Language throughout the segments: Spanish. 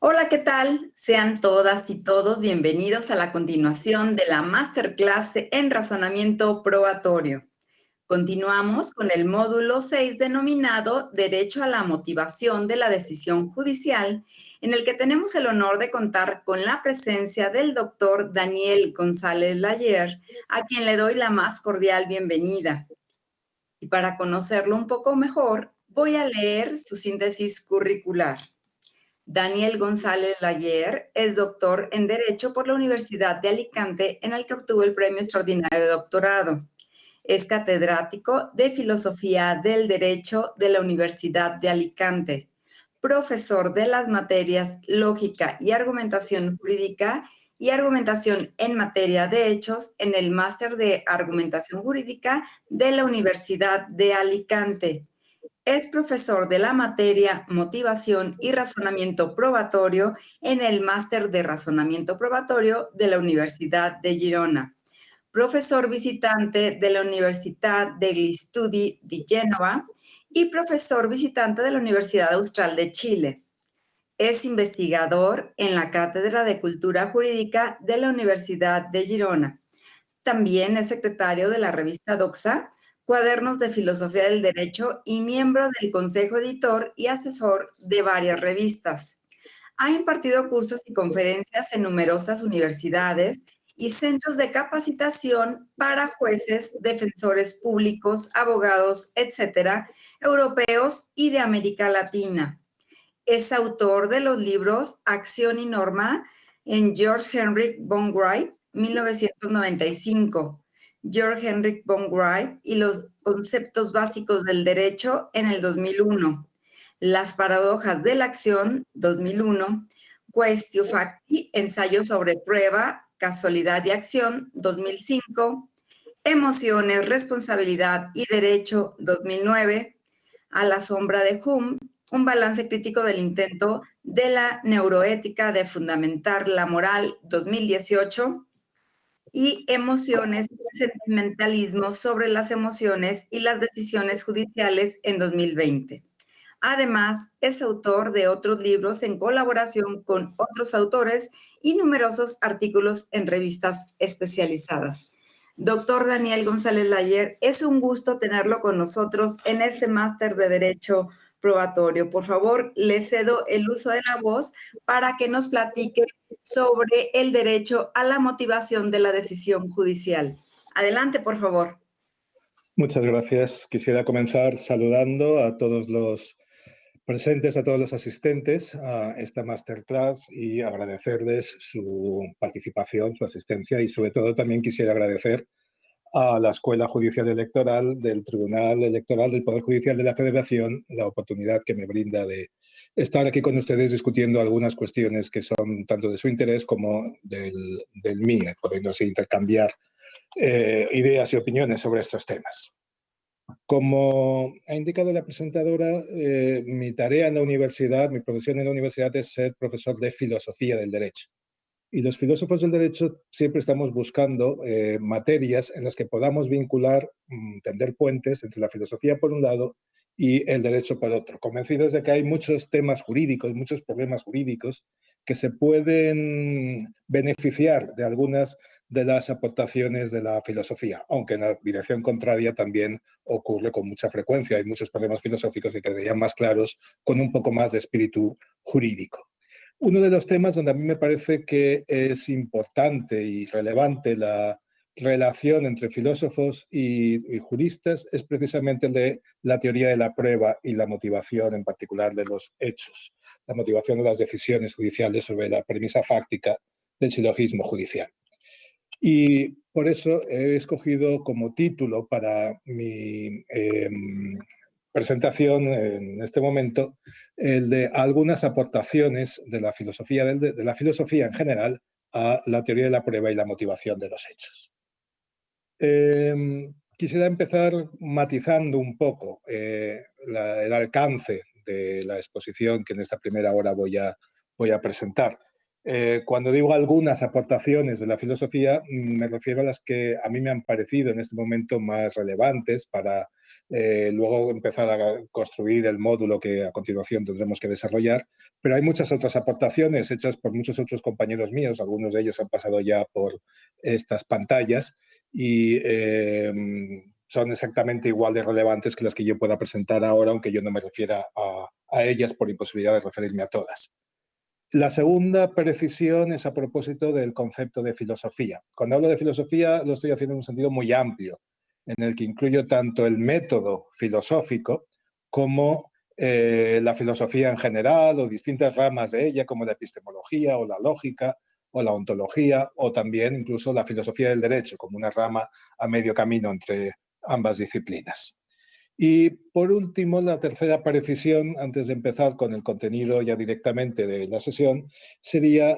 Hola, ¿qué tal? Sean todas y todos bienvenidos a la continuación de la Masterclass en Razonamiento Probatorio. Continuamos con el módulo 6 denominado Derecho a la motivación de la decisión judicial, en el que tenemos el honor de contar con la presencia del doctor Daniel González Layer, a quien le doy la más cordial bienvenida. Y para conocerlo un poco mejor, voy a leer su síntesis curricular. Daniel González Layer es doctor en Derecho por la Universidad de Alicante, en el que obtuvo el Premio Extraordinario de Doctorado. Es catedrático de Filosofía del Derecho de la Universidad de Alicante, profesor de las materias Lógica y Argumentación Jurídica y Argumentación en Materia de Hechos en el Máster de Argumentación Jurídica de la Universidad de Alicante. Es profesor de la materia Motivación y Razonamiento Probatorio en el Máster de Razonamiento Probatorio de la Universidad de Girona. Profesor visitante de la Universidad degli Studi di Génova y profesor visitante de la Universidad Austral de Chile. Es investigador en la Cátedra de Cultura Jurídica de la Universidad de Girona. También es secretario de la revista Doxa, Cuadernos de Filosofía del Derecho y miembro del Consejo Editor y asesor de varias revistas. Ha impartido cursos y conferencias en numerosas universidades y centros de capacitación para jueces, defensores públicos, abogados, etcétera, europeos y de América Latina. Es autor de los libros Acción y Norma en George Henrik von Wright, 1995, George Henrik von Wright y los conceptos básicos del derecho en el 2001, Las paradojas de la acción, 2001, Quaestio Facti, ensayo sobre prueba, casualidad y acción, 2005, Emociones, responsabilidad y derecho, 2009, A la sombra de Hume, un balance crítico del intento de la neuroética de fundamentar la moral, 2018, y Emociones y sentimentalismo sobre las emociones y las decisiones judiciales en 2020. Además, es autor de otros libros en colaboración con otros autores y numerosos artículos en revistas especializadas. Doctor Daniel González Layer, es un gusto tenerlo con nosotros en este máster de Derecho Probatorio. Por favor, le cedo el uso de la voz para que nos platique sobre el derecho a la motivación de la decisión judicial. Adelante, por favor. Muchas gracias. Quisiera comenzar saludando a todos los presentes, a todos los asistentes a esta masterclass y agradecerles su participación, su asistencia y sobre todo también quisiera agradecer a la Escuela Judicial Electoral del Tribunal Electoral del Poder Judicial de la Federación la oportunidad que me brinda de estar aquí con ustedes discutiendo algunas cuestiones que son tanto de su interés como del mío, pudiendo así intercambiar ideas y opiniones sobre estos temas. Como ha indicado la presentadora, mi tarea en la universidad, mi profesión en la universidad es ser profesor de filosofía del derecho. Y los filósofos del derecho siempre estamos buscando materias en las que podamos vincular, tender puentes entre la filosofía por un lado y el derecho por otro, convencidos de que hay muchos temas jurídicos, muchos problemas jurídicos que se pueden beneficiar de algunas de las aportaciones de la filosofía, aunque en la dirección contraria también ocurre con mucha frecuencia. Hay muchos problemas filosóficos que quedarían más claros con un poco más de espíritu jurídico. Uno de los temas donde a mí me parece que es importante y relevante la relación entre filósofos y juristas es precisamente el de la teoría de la prueba y la motivación en particular de los hechos, la motivación de las decisiones judiciales sobre la premisa fáctica del silogismo judicial. Y por eso he escogido como título para mi presentación en este momento el de algunas aportaciones de la filosofía, de la filosofía en general a la teoría de la prueba y la motivación de los hechos. Quisiera empezar matizando un poco el alcance de la exposición que en esta primera hora voy a presentar. Cuando digo algunas aportaciones de la filosofía, me refiero a las que a mí me han parecido en este momento más relevantes para luego empezar a construir el módulo que a continuación tendremos que desarrollar. Pero hay muchas otras aportaciones hechas por muchos otros compañeros míos, algunos de ellos han pasado ya por estas pantallas y son exactamente igual de relevantes que las que yo pueda presentar ahora, aunque yo no me refiera a ellas por imposibilidad de referirme a todas. La segunda precisión es a propósito del concepto de filosofía. Cuando hablo de filosofía lo estoy haciendo en un sentido muy amplio, en el que incluyo tanto el método filosófico como la filosofía en general o distintas ramas de ella, como la epistemología o la lógica o la ontología, o también incluso la filosofía del derecho, como una rama a medio camino entre ambas disciplinas. Y por último, la tercera precisión, antes de empezar con el contenido ya directamente de la sesión, sería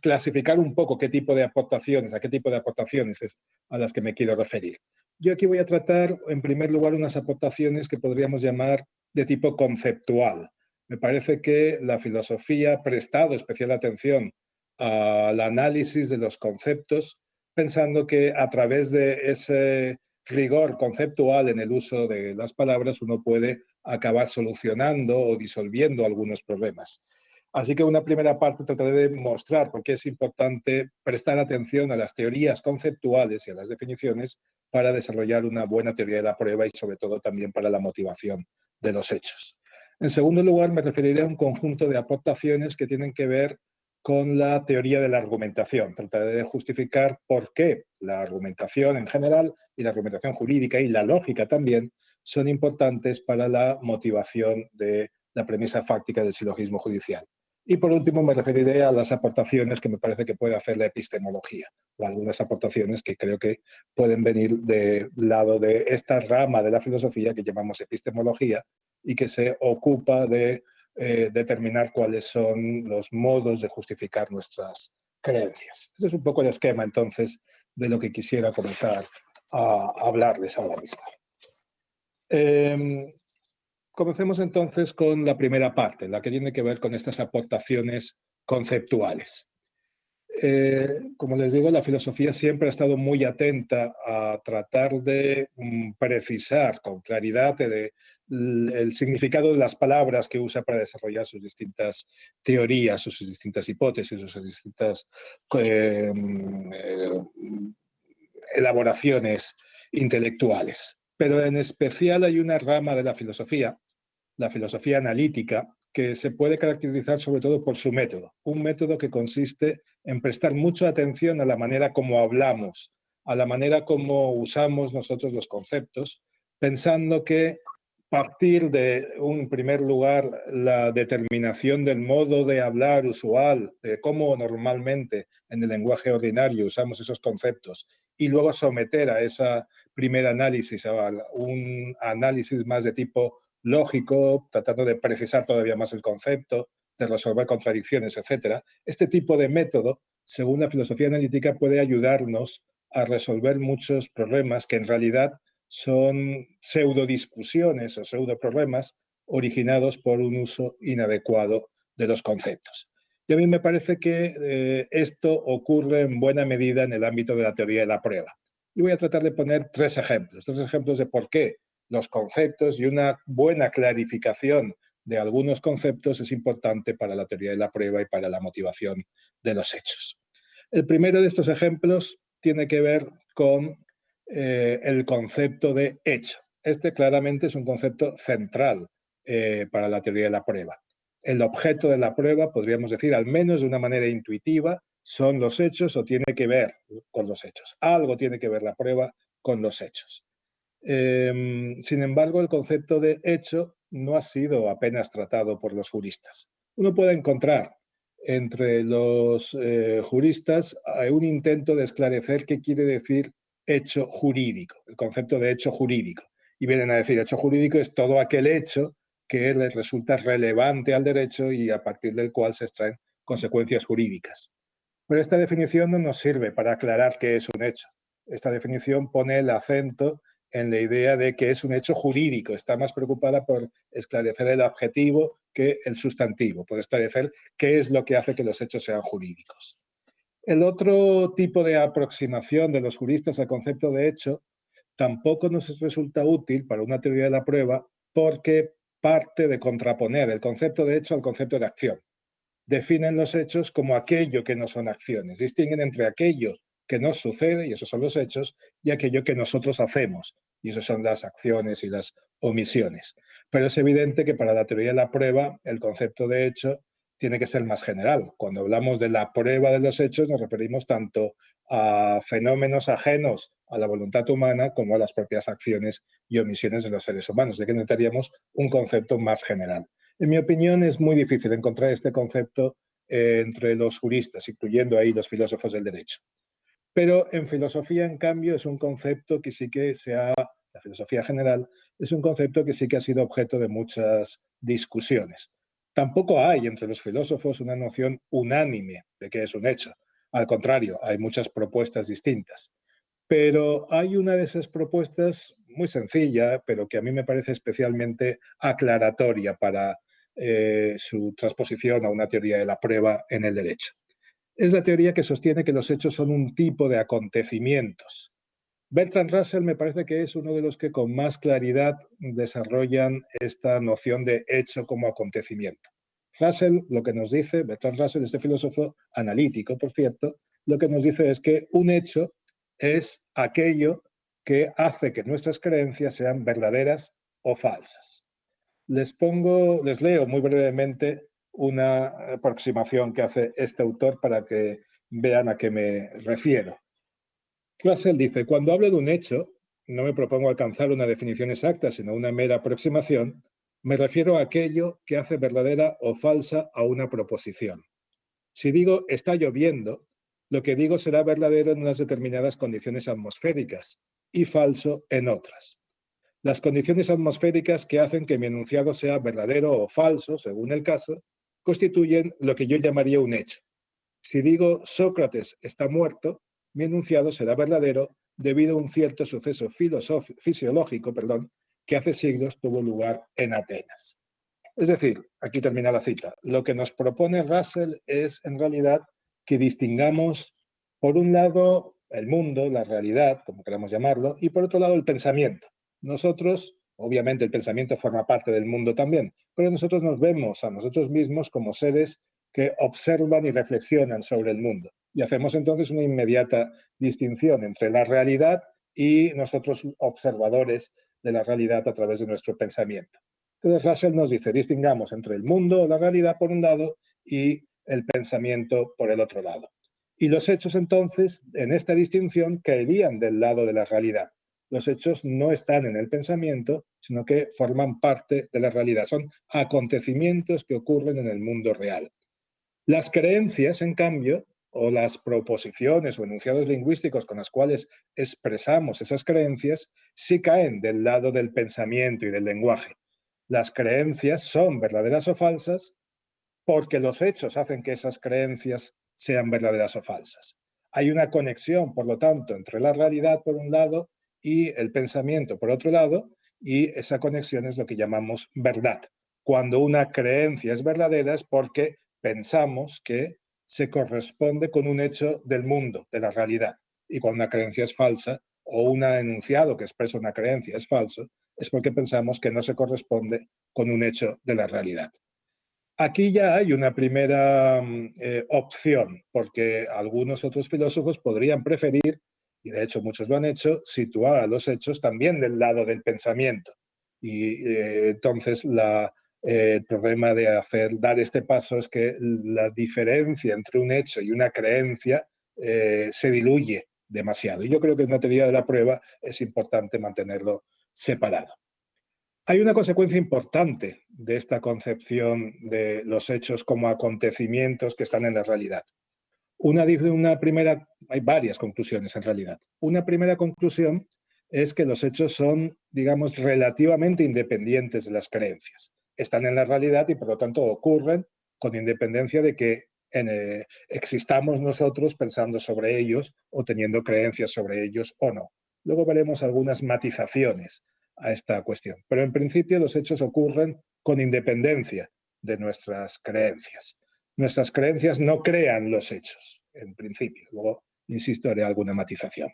clasificar un poco qué tipo de aportaciones, a qué tipo de aportaciones es a las que me quiero referir. Yo aquí voy a tratar, en primer lugar, unas aportaciones que podríamos llamar de tipo conceptual. Me parece que la filosofía ha prestado especial atención al análisis de los conceptos, pensando que a través de ese rigor conceptual en el uso de las palabras uno puede acabar solucionando o disolviendo algunos problemas. Así que una primera parte trataré de mostrar por qué es importante prestar atención a las teorías conceptuales y a las definiciones para desarrollar una buena teoría de la prueba y sobre todo también para la motivación de los hechos. En segundo lugar, me referiré a un conjunto de aportaciones que tienen que ver con la teoría de la argumentación. Trataré de justificar por qué la argumentación en general y la argumentación jurídica y la lógica también son importantes para la motivación de la premisa fáctica del silogismo judicial. Y por último me referiré a las aportaciones que me parece que puede hacer la epistemología, o algunas aportaciones que creo que pueden venir del lado de esta rama de la filosofía que llamamos epistemología y que se ocupa de determinar cuáles son los modos de justificar nuestras creencias. Este es un poco el esquema entonces de lo que quisiera comenzar a hablarles ahora mismo. Comencemos entonces con la primera parte, la que tiene que ver con estas aportaciones conceptuales. Como les digo, la filosofía siempre ha estado muy atenta a tratar de precisar con claridad el significado de las palabras que usa para desarrollar sus distintas teorías, sus distintas hipótesis, sus distintas elaboraciones intelectuales. Pero en especial hay una rama de la filosofía analítica, que se puede caracterizar sobre todo por su método. Un método que consiste en prestar mucha atención a la manera como hablamos, a la manera como usamos nosotros los conceptos, pensando que partir de, en primer lugar, la determinación del modo de hablar usual, de cómo normalmente en el lenguaje ordinario usamos esos conceptos, y luego someter a ese primer análisis a un análisis más de tipo lógico, tratando de precisar todavía más el concepto, de resolver contradicciones, etc. Este tipo de método, según la filosofía analítica, puede ayudarnos a resolver muchos problemas que en realidad son pseudodiscusiones o pseudoproblemas originados por un uso inadecuado de los conceptos. Y a mí me parece que esto ocurre en buena medida en el ámbito de la teoría de la prueba. Y voy a tratar de poner tres ejemplos de por qué los conceptos y una buena clarificación de algunos conceptos es importante para la teoría de la prueba y para la motivación de los hechos. El primero de estos ejemplos tiene que ver con el concepto de hecho. Este claramente es un concepto central para la teoría de la prueba. El objeto de la prueba, podríamos decir, al menos de una manera intuitiva, son los hechos o tiene que ver con los hechos. Algo tiene que ver la prueba con los hechos. Sin embargo, el concepto de hecho no ha sido apenas tratado por los juristas. Uno puede encontrar entre los juristas un intento de esclarecer qué quiere decir hecho jurídico, el concepto de hecho jurídico. Y vienen a decir, hecho jurídico es todo aquel hecho que le resulta relevante al derecho y a partir del cual se extraen consecuencias jurídicas. Pero esta definición no nos sirve para aclarar qué es un hecho. Esta definición pone el acento en la idea de que es un hecho jurídico. Está más preocupada por esclarecer el adjetivo que el sustantivo, por esclarecer qué es lo que hace que los hechos sean jurídicos. El otro tipo de aproximación de los juristas al concepto de hecho tampoco nos resulta útil para una teoría de la prueba porque parte de contraponer el concepto de hecho al concepto de acción. Definen los hechos como aquello que no son acciones, distinguen entre aquello que nos sucede, y esos son los hechos, y aquello que nosotros hacemos, y eso son las acciones y las omisiones. Pero es evidente que para la teoría de la prueba el concepto de hecho tiene que ser más general. Cuando hablamos de la prueba de los hechos nos referimos tanto a fenómenos ajenos a la voluntad humana como a las propias acciones y omisiones de los seres humanos, de que necesitaríamos un concepto más general. En mi opinión, es muy difícil encontrar este concepto entre los juristas, incluyendo ahí los filósofos del derecho. Pero en filosofía, en cambio, es un concepto que sí que la filosofía general, es un concepto que sí que ha sido objeto de muchas discusiones. Tampoco hay entre los filósofos una noción unánime de qué es un hecho. Al contrario, hay muchas propuestas distintas. Pero hay una de esas propuestas muy sencilla, pero que a mí me parece especialmente aclaratoria para su transposición a una teoría de la prueba en el derecho. Es la teoría que sostiene que los hechos son un tipo de acontecimientos. Bertrand Russell me parece que es uno de los que con más claridad desarrollan esta noción de hecho como acontecimiento. Russell lo que nos dice, Bertrand Russell, este filósofo analítico, por cierto, lo que nos dice es que un hecho es aquello que hace que nuestras creencias sean verdaderas o falsas. Les leo muy brevemente una aproximación que hace este autor para que vean a qué me refiero. Russell dice, cuando hablo de un hecho, no me propongo alcanzar una definición exacta, sino una mera aproximación, me refiero a aquello que hace verdadera o falsa a una proposición. Si digo está lloviendo, lo que digo será verdadero en unas determinadas condiciones atmosféricas y falso en otras. Las condiciones atmosféricas que hacen que mi enunciado sea verdadero o falso, según el caso, constituyen lo que yo llamaría un hecho. Si digo Sócrates está muerto, mi enunciado será verdadero debido a un cierto suceso fisiológico que hace siglos tuvo lugar en Atenas. Es decir, aquí termina la cita, lo que nos propone Russell es en realidad que distingamos, por un lado, el mundo, la realidad, como queramos llamarlo, y por otro lado, el pensamiento. Nosotros, obviamente el pensamiento forma parte del mundo también, pero nosotros nos vemos a nosotros mismos como seres que observan y reflexionan sobre el mundo. Y hacemos entonces una inmediata distinción entre la realidad y nosotros observadores de la realidad a través de nuestro pensamiento. Entonces Russell nos dice, distingamos entre el mundo, la realidad por un lado, y el pensamiento por el otro lado. Y los hechos entonces, en esta distinción, caerían del lado de la realidad. Los hechos no están en el pensamiento, sino que forman parte de la realidad. Son acontecimientos que ocurren en el mundo real. Las creencias, en cambio, o las proposiciones o enunciados lingüísticos con las cuales expresamos esas creencias, sí caen del lado del pensamiento y del lenguaje. Las creencias son verdaderas o falsas porque los hechos hacen que esas creencias sean verdaderas o falsas. Hay una conexión, por lo tanto, entre la realidad por un lado y el pensamiento por otro lado, y esa conexión es lo que llamamos verdad. Cuando una creencia es verdadera es porque pensamos que se corresponde con un hecho del mundo, de la realidad. Y cuando una creencia es falsa o un enunciado que expresa una creencia es falso, es porque pensamos que no se corresponde con un hecho de la realidad. Aquí ya hay una primera opción, porque algunos otros filósofos podrían preferir, y de hecho muchos lo han hecho, situar a los hechos también del lado del pensamiento. Y entonces el problema de dar este paso es que la diferencia entre un hecho y una creencia se diluye demasiado. Y yo creo que en una teoría de la prueba es importante mantenerlo separado. Hay una consecuencia importante de esta concepción de los hechos como acontecimientos que están en la realidad. Hay varias conclusiones en realidad. Una primera conclusión es que los hechos son, digamos, relativamente independientes de las creencias. Están en la realidad y por lo tanto ocurren con independencia de que existamos nosotros pensando sobre ellos o teniendo creencias sobre ellos o no. Luego veremos algunas matizaciones a esta cuestión. Pero en principio los hechos ocurren con independencia de nuestras creencias. Nuestras creencias no crean los hechos, en principio. Luego, insisto, haré alguna matización.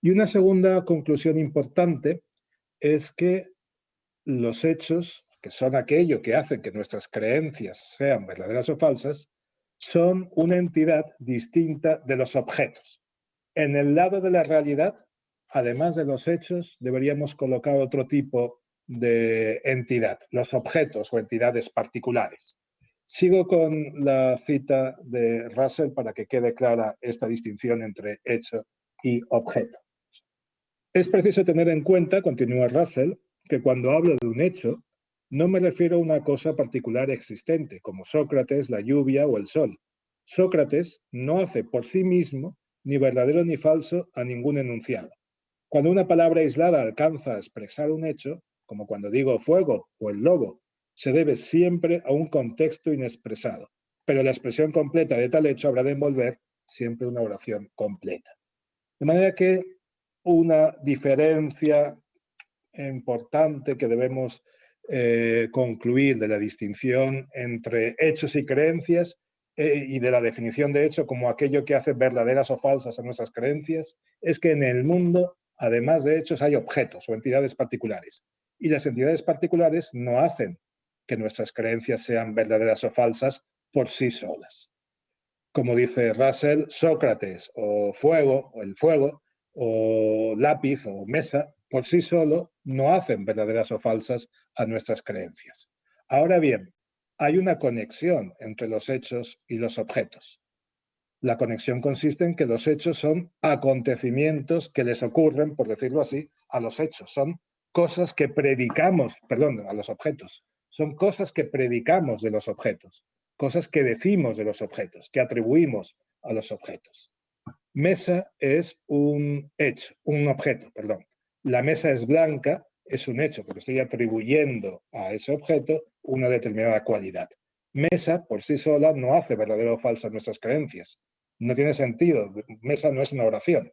Y una segunda conclusión importante es que los hechos, que son aquello que hacen que nuestras creencias sean verdaderas o falsas, son una entidad distinta de los objetos. En el lado de la realidad, además de los hechos, deberíamos colocar otro tipo de entidad, los objetos o entidades particulares. Sigo con la cita de Russell para que quede clara esta distinción entre hecho y objeto. Es preciso tener en cuenta, continúa Russell, que cuando hablo de un hecho, no me refiero a una cosa particular existente, como Sócrates, la lluvia o el sol. Sócrates no hace por sí mismo ni verdadero ni falso a ningún enunciado. Cuando una palabra aislada alcanza a expresar un hecho, como cuando digo fuego o el lobo, se debe siempre a un contexto inexpresado, pero la expresión completa de tal hecho habrá de envolver siempre una oración completa. De manera que una diferencia importante que debemos concluir de la distinción entre hechos y creencias y de la definición de hecho como aquello que hace verdaderas o falsas a nuestras creencias, es que en el mundo, además de hechos, hay objetos o entidades particulares. Y las entidades particulares no hacen que nuestras creencias sean verdaderas o falsas por sí solas. Como dice Russell, Sócrates o fuego, o el fuego, o lápiz o mesa, por sí solo no hacen verdaderas o falsas a nuestras creencias. Ahora bien, hay una conexión entre los hechos y los objetos. La conexión consiste en que los hechos son acontecimientos que les ocurren, por decirlo así, a los hechos. Son cosas que predicamos, perdón, a los objetos. Son cosas que predicamos de los objetos, cosas que decimos de los objetos, que atribuimos a los objetos. Mesa es un hecho, un objeto, perdón. La mesa es blanca, es un hecho, porque estoy atribuyendo a ese objeto una determinada cualidad. Mesa, por sí sola, no hace verdadero o falso nuestras creencias. No tiene sentido. Mesa no es una oración.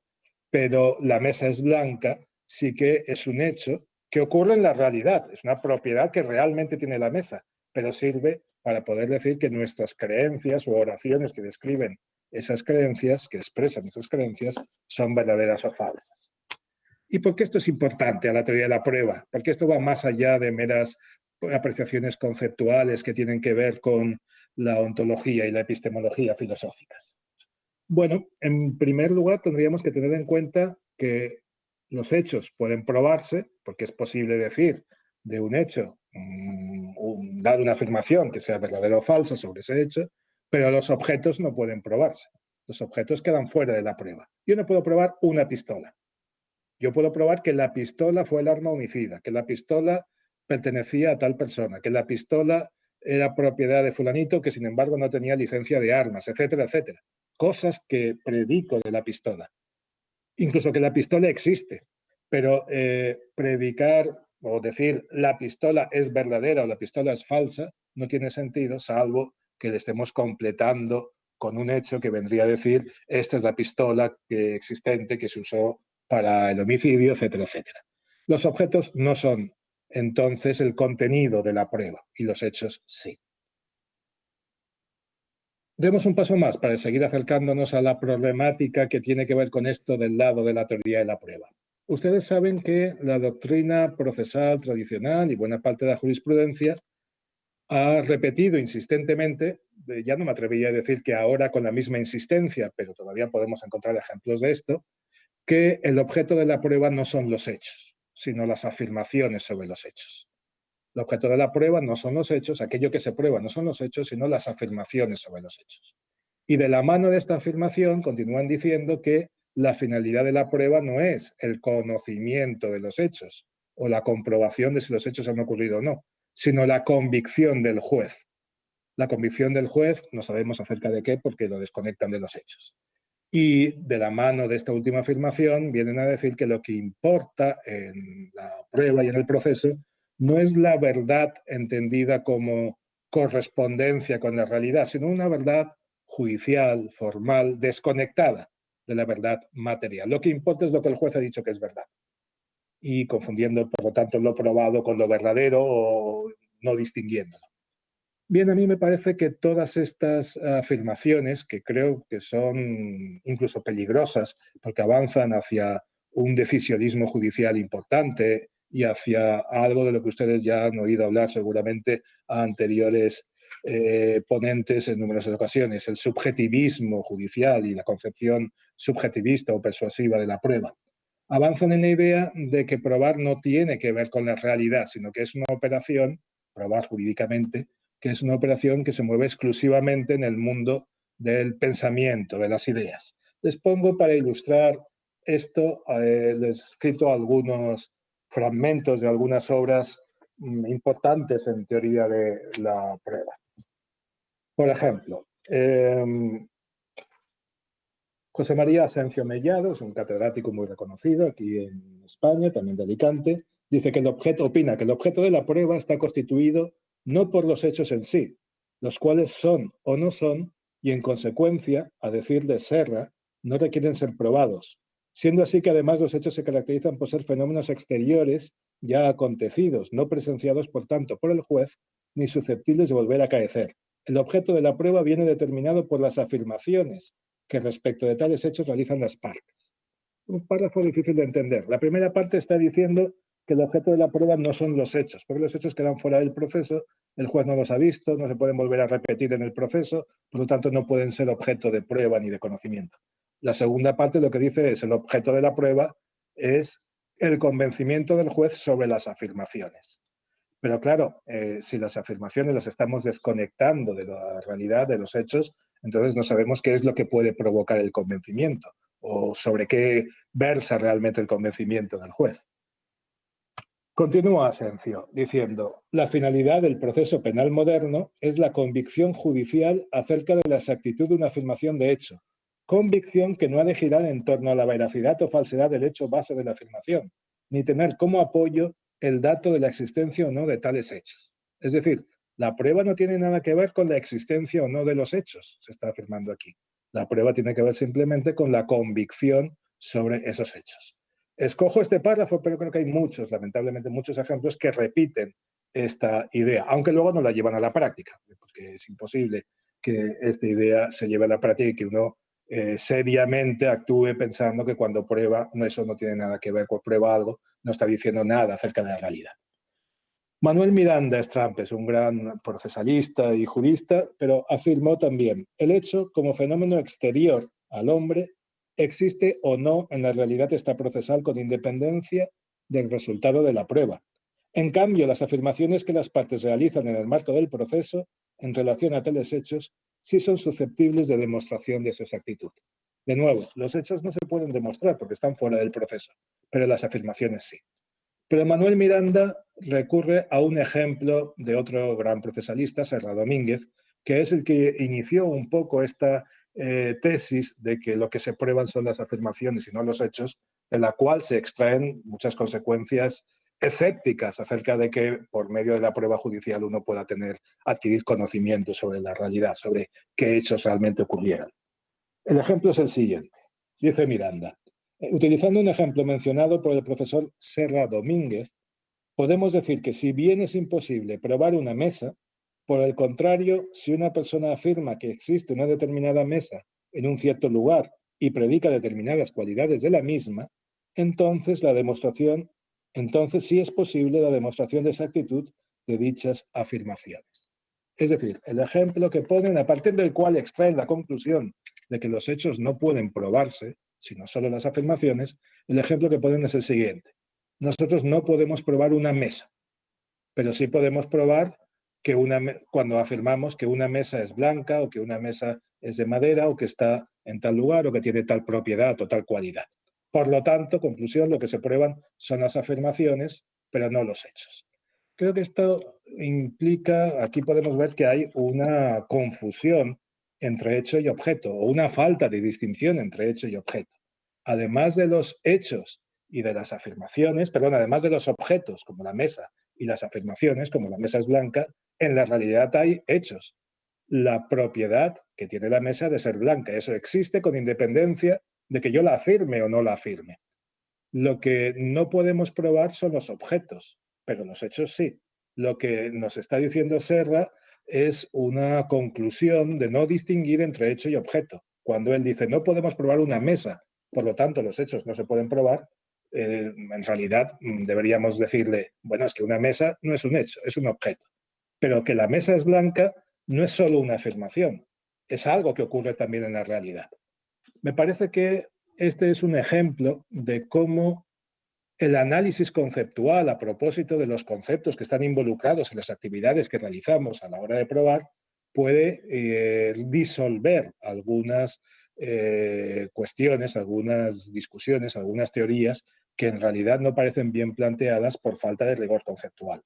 Pero la mesa es blanca sí que es un hecho que ocurre en la realidad. Es una propiedad que realmente tiene la mesa, pero sirve para poder decir que nuestras creencias o oraciones que describen esas creencias, que expresan esas creencias, son verdaderas o falsas. ¿Y por qué esto es importante a la teoría de la prueba? Porque esto va más allá de meras apreciaciones conceptuales que tienen que ver con la ontología y la epistemología filosóficas. Bueno, en primer lugar tendríamos que tener en cuenta que los hechos pueden probarse, porque es posible decir de un hecho, dar una afirmación que sea verdadera o falsa sobre ese hecho, pero los objetos no pueden probarse. Los objetos quedan fuera de la prueba. Yo no puedo probar una pistola. Yo puedo probar que la pistola fue el arma homicida, que la pistola pertenecía a tal persona, que la pistola era propiedad de fulanito que sin embargo no tenía licencia de armas, etcétera, etcétera. Cosas que predico de la pistola. Incluso que la pistola existe, pero predicar o decir la pistola es verdadera o la pistola es falsa no tiene sentido, salvo que le estemos completando con un hecho que vendría a decir esta es la pistola existente que se usó para el homicidio, etcétera, etcétera. Los objetos no son entonces el contenido de la prueba y los hechos sí. Demos un paso más para seguir acercándonos a la problemática que tiene que ver con esto del lado de la teoría de la prueba. Ustedes saben que la doctrina procesal tradicional y buena parte de la jurisprudencia ha repetido insistentemente, ya no me atrevería a decir que ahora con la misma insistencia, pero todavía podemos encontrar ejemplos de esto, que el objeto de la prueba no son los hechos, sino las afirmaciones sobre los hechos. El objeto de la prueba no son los hechos, aquello que se prueba no son los hechos, sino las afirmaciones sobre los hechos. Y de la mano de esta afirmación continúan diciendo que la finalidad de la prueba no es el conocimiento de los hechos o la comprobación de si los hechos han ocurrido o no, sino la convicción del juez. La convicción del juez no sabemos acerca de qué porque lo desconectan de los hechos. Y de la mano de esta última afirmación vienen a decir que lo que importa en la prueba y en el proceso no es la verdad entendida como correspondencia con la realidad, sino una verdad judicial, formal, desconectada de la verdad material. Lo que importa es lo que el juez ha dicho que es verdad. Y confundiendo, por lo tanto, lo probado con lo verdadero o no distinguiéndolo. Bien, a mí me parece que todas estas afirmaciones, que creo que son incluso peligrosas, porque avanzan hacia un decisionismo judicial importante y hacia algo de lo que ustedes ya han oído hablar seguramente a anteriores ponentes en numerosas ocasiones, el subjetivismo judicial y la concepción subjetivista o persuasiva de la prueba. Avanzan en la idea de que probar no tiene que ver con la realidad, sino que es una operación, probar jurídicamente, que es una operación que se mueve exclusivamente en el mundo del pensamiento, de las ideas. Les pongo para ilustrar esto, les he escrito algunos fragmentos de algunas obras importantes en teoría de la prueba. Por ejemplo, José María Asencio Mellado, es un catedrático muy reconocido aquí en España, también de Alicante, dice que opina que el objeto de la prueba está constituido no por los hechos en sí, los cuales son o no son, y en consecuencia, a decir de Serra, no requieren ser probados, siendo así que además los hechos se caracterizan por ser fenómenos exteriores ya acontecidos, no presenciados por tanto por el juez, ni susceptibles de volver a acaecer. El objeto de la prueba viene determinado por las afirmaciones que respecto de tales hechos realizan las partes. Un párrafo difícil de entender. La primera parte está diciendo que el objeto de la prueba no son los hechos, porque los hechos quedan fuera del proceso, el juez no los ha visto, no se pueden volver a repetir en el proceso, por lo tanto no pueden ser objeto de prueba ni de conocimiento. La segunda parte lo que dice es el objeto de la prueba es el convencimiento del juez sobre las afirmaciones. Pero claro, si las afirmaciones las estamos desconectando de la realidad, de los hechos, entonces no sabemos qué es lo que puede provocar el convencimiento o sobre qué versa realmente el convencimiento del juez. Continúa Asencio diciendo, la finalidad del proceso penal moderno es la convicción judicial acerca de la exactitud de una afirmación de hecho, convicción que no ha de girar en torno a la veracidad o falsedad del hecho base de la afirmación, ni tener como apoyo el dato de la existencia o no de tales hechos. Es decir, la prueba no tiene nada que ver con la existencia o no de los hechos, se está afirmando aquí. La prueba tiene que ver simplemente con la convicción sobre esos hechos. Escojo este párrafo, pero creo que hay muchos, lamentablemente, muchos ejemplos que repiten esta idea, aunque luego no la llevan a la práctica, porque es imposible que esta idea se lleve a la práctica y que uno seriamente actúe pensando que cuando prueba, eso no tiene nada que ver con prueba algo, no está diciendo nada acerca de la realidad. Manuel Miranda Estrampe es un gran procesalista y jurista, pero afirmó también, el hecho como fenómeno exterior al hombre existe o no en la realidad extraprocesal con independencia del resultado de la prueba. En cambio, las afirmaciones que las partes realizan en el marco del proceso en relación a tales hechos sí son susceptibles de demostración de su exactitud. De nuevo, los hechos no se pueden demostrar porque están fuera del proceso, pero las afirmaciones sí. Pero Manuel Miranda recurre a un ejemplo de otro gran procesalista, Serra Domínguez, que es el que inició un poco esta tesis de que lo que se prueban son las afirmaciones y no los hechos, de la cual se extraen muchas consecuencias escépticas acerca de que por medio de la prueba judicial uno pueda adquirir conocimiento sobre la realidad, sobre qué hechos realmente ocurrieron. El ejemplo es el siguiente. Dice Miranda, utilizando un ejemplo mencionado por el profesor Serra Domínguez, podemos decir que si bien es imposible probar una mesa, por el contrario, si una persona afirma que existe una determinada mesa en un cierto lugar y predica determinadas cualidades de la misma, entonces sí es posible la demostración de exactitud de dichas afirmaciones. Es decir, el ejemplo que ponen, a partir del cual extraen la conclusión de que los hechos no pueden probarse, sino solo las afirmaciones, el ejemplo que ponen es el siguiente. Nosotros no podemos probar una mesa, pero sí podemos probar que cuando afirmamos que una mesa es blanca o que una mesa es de madera o que está en tal lugar o que tiene tal propiedad o tal cualidad. Por lo tanto, conclusión, lo que se prueban son las afirmaciones, pero no los hechos. Creo que esto implica, aquí podemos ver que hay una confusión entre hecho y objeto, o una falta de distinción entre hecho y objeto. Además de los hechos y de las afirmaciones, perdón, además de los objetos, como la mesa, y las afirmaciones, como la mesa es blanca, en la realidad hay hechos. La propiedad que tiene la mesa de ser blanca, eso existe con independencia de que yo la afirme o no la afirme. Lo que no podemos probar son los objetos, pero los hechos sí. Lo que nos está diciendo Serra es una conclusión de no distinguir entre hecho y objeto. Cuando él dice no podemos probar una mesa, por lo tanto los hechos no se pueden probar, en realidad deberíamos decirle, bueno, es que una mesa no es un hecho, es un objeto. Pero que la mesa es blanca no es solo una afirmación, es algo que ocurre también en la realidad. Me parece que este es un ejemplo de cómo el análisis conceptual a propósito de los conceptos que están involucrados en las actividades que realizamos a la hora de probar puede disolver algunas cuestiones, algunas discusiones, algunas teorías que en realidad no parecen bien planteadas por falta de rigor conceptual.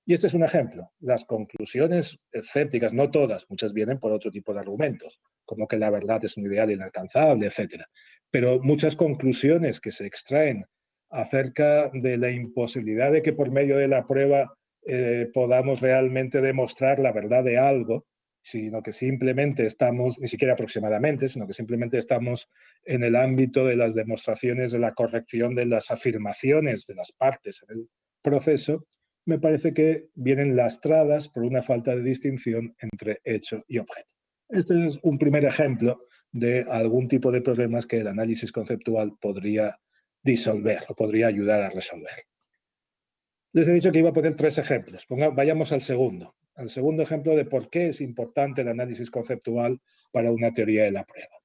Y este es un ejemplo. Las conclusiones escépticas, no todas, muchas vienen por otro tipo de argumentos, como que la verdad es un ideal inalcanzable, etc. Pero muchas conclusiones que se extraen acerca de la imposibilidad de que por medio de la prueba podamos realmente demostrar la verdad de algo, sino que simplemente estamos, ni siquiera aproximadamente, sino que simplemente estamos en el ámbito de las demostraciones de la corrección de las afirmaciones de las partes en el proceso, me parece que vienen lastradas por una falta de distinción entre hecho y objeto. Este es un primer ejemplo de algún tipo de problemas que el análisis conceptual podría disolver o podría ayudar a resolver. Les he dicho que iba a poner 3 ejemplos. Vayamos al segundo ejemplo de por qué es importante el análisis conceptual para una teoría de la prueba.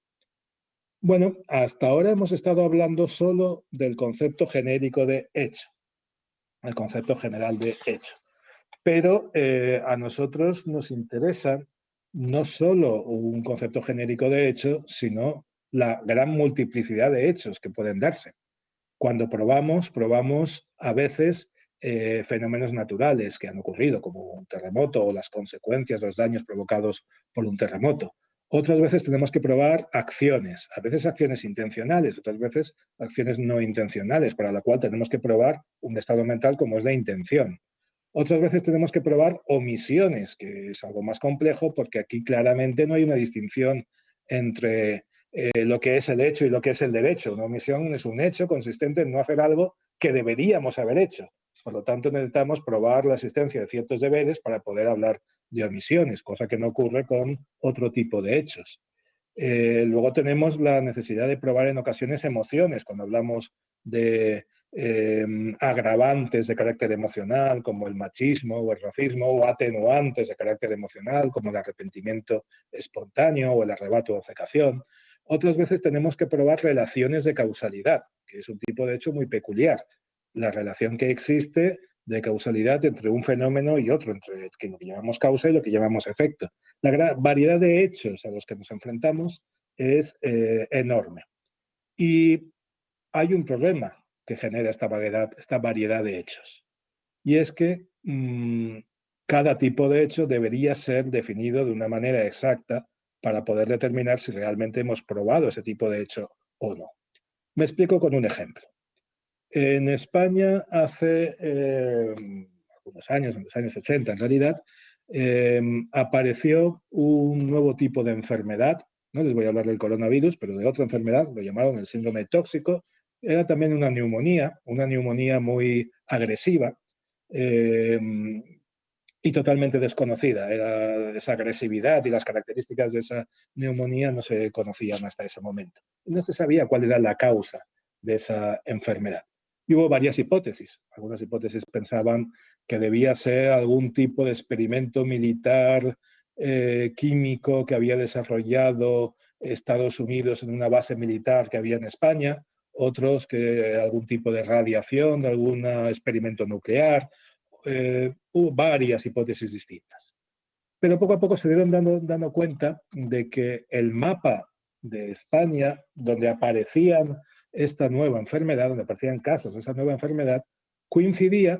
Bueno, hasta ahora hemos estado hablando solo del concepto genérico de hecho, el concepto general de hecho. Pero a nosotros nos interesa no solo un concepto genérico de hecho, sino la gran multiplicidad de hechos que pueden darse. Cuando probamos a veces fenómenos naturales que han ocurrido, como un terremoto o las consecuencias, los daños provocados por un terremoto. Otras veces tenemos que probar acciones, a veces acciones intencionales, otras veces acciones no intencionales, para la cual tenemos que probar un estado mental como es la intención. Otras veces tenemos que probar omisiones, que es algo más complejo porque aquí claramente no hay una distinción entre lo que es el hecho y lo que es el derecho. Una omisión es un hecho consistente en no hacer algo que deberíamos haber hecho. Por lo tanto, necesitamos probar la existencia de ciertos deberes para poder hablar de omisiones, cosa que no ocurre con otro tipo de hechos. Luego tenemos la necesidad de probar en ocasiones emociones, cuando hablamos de agravantes de carácter emocional, como el machismo o el racismo, o atenuantes de carácter emocional, como el arrepentimiento espontáneo o el arrebato o obcecación. Otras veces tenemos que probar relaciones de causalidad, que es un tipo de hecho muy peculiar. La relación que existe de causalidad entre un fenómeno y otro, entre lo que llamamos causa y lo que llamamos efecto. La gran variedad de hechos a los que nos enfrentamos es enorme. Y hay un problema que genera esta variedad de hechos. Y es que cada tipo de hecho debería ser definido de una manera exacta para poder determinar si realmente hemos probado ese tipo de hecho o no. Me explico con un ejemplo. En España hace algunos años, en los años 80 en realidad, apareció un nuevo tipo de enfermedad. No les voy a hablar del coronavirus, pero de otra enfermedad, lo llamaron el síndrome tóxico. Era también una neumonía muy agresiva eh, y totalmente desconocida. Esa agresividad y las características de esa neumonía no se conocían hasta ese momento. No se sabía cuál era la causa de esa enfermedad. Y hubo varias hipótesis. Algunas hipótesis pensaban que debía ser algún tipo de experimento militar químico que había desarrollado Estados Unidos en una base militar que había en España, otros que algún tipo de radiación, de algún experimento nuclear. Hubo varias hipótesis distintas. Pero poco a poco se dieron dando cuenta de que el mapa de España, donde aparecían esta nueva enfermedad, donde aparecían casos de esa nueva enfermedad, coincidía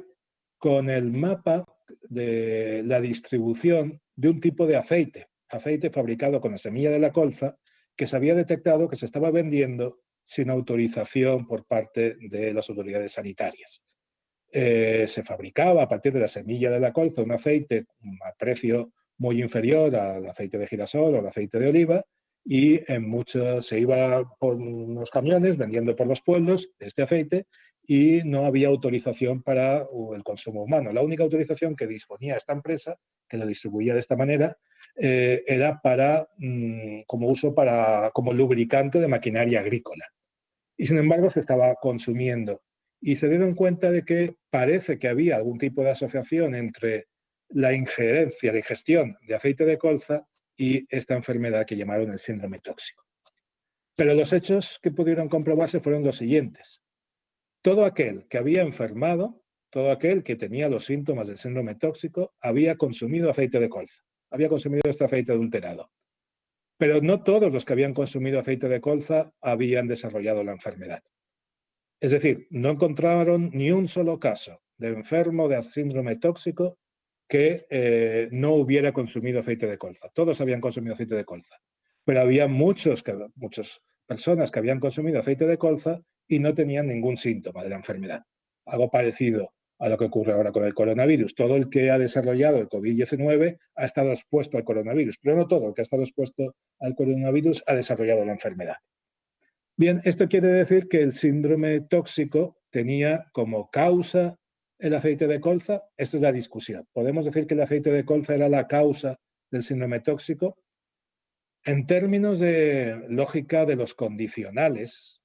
con el mapa de la distribución de un tipo de aceite fabricado con la semilla de la colza, que se había detectado que se estaba vendiendo sin autorización por parte de las autoridades sanitarias. Se fabricaba a partir de la semilla de la colza un aceite a precio muy inferior al aceite de girasol o al aceite de oliva y se iba por unos camiones vendiendo por los pueblos este aceite y no había autorización para el consumo humano. La única autorización que disponía esta empresa, que lo distribuía de esta manera, era como lubricante de maquinaria agrícola. Y sin embargo se estaba consumiendo y se dieron cuenta de que parece que había algún tipo de asociación entre la ingestión de aceite de colza y esta enfermedad que llamaron el síndrome tóxico. Pero los hechos que pudieron comprobarse fueron los siguientes. Todo aquel que había enfermado, todo aquel que tenía los síntomas del síndrome tóxico, había consumido aceite de colza, había consumido este aceite adulterado. Pero no todos los que habían consumido aceite de colza habían desarrollado la enfermedad. Es decir, no encontraron ni un solo caso de enfermo de síndrome tóxico que no hubiera consumido aceite de colza. Todos habían consumido aceite de colza. Pero había muchas personas que habían consumido aceite de colza y no tenían ningún síntoma de la enfermedad. Algo parecido a lo que ocurre ahora con el coronavirus. Todo el que ha desarrollado el COVID-19 ha estado expuesto al coronavirus, pero no todo el que ha estado expuesto al coronavirus ha desarrollado la enfermedad. Bien, esto quiere decir que el síndrome tóxico tenía como causa el aceite de colza. Esta es la discusión. ¿Podemos decir que el aceite de colza era la causa del síndrome tóxico? En términos de lógica de los condicionales,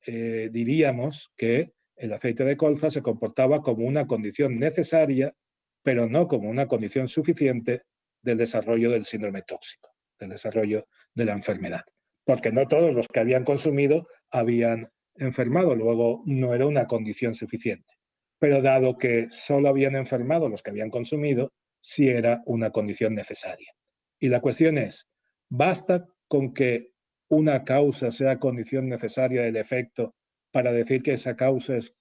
diríamos que el aceite de colza se comportaba como una condición necesaria, pero no como una condición suficiente del desarrollo del síndrome tóxico, del desarrollo de la enfermedad. Porque no todos los que habían consumido habían enfermado, luego no era una condición suficiente. Pero dado que solo habían enfermado los que habían consumido, sí era una condición necesaria. Y la cuestión es, ¿basta con que una causa sea condición necesaria del efecto para decir que esa causa es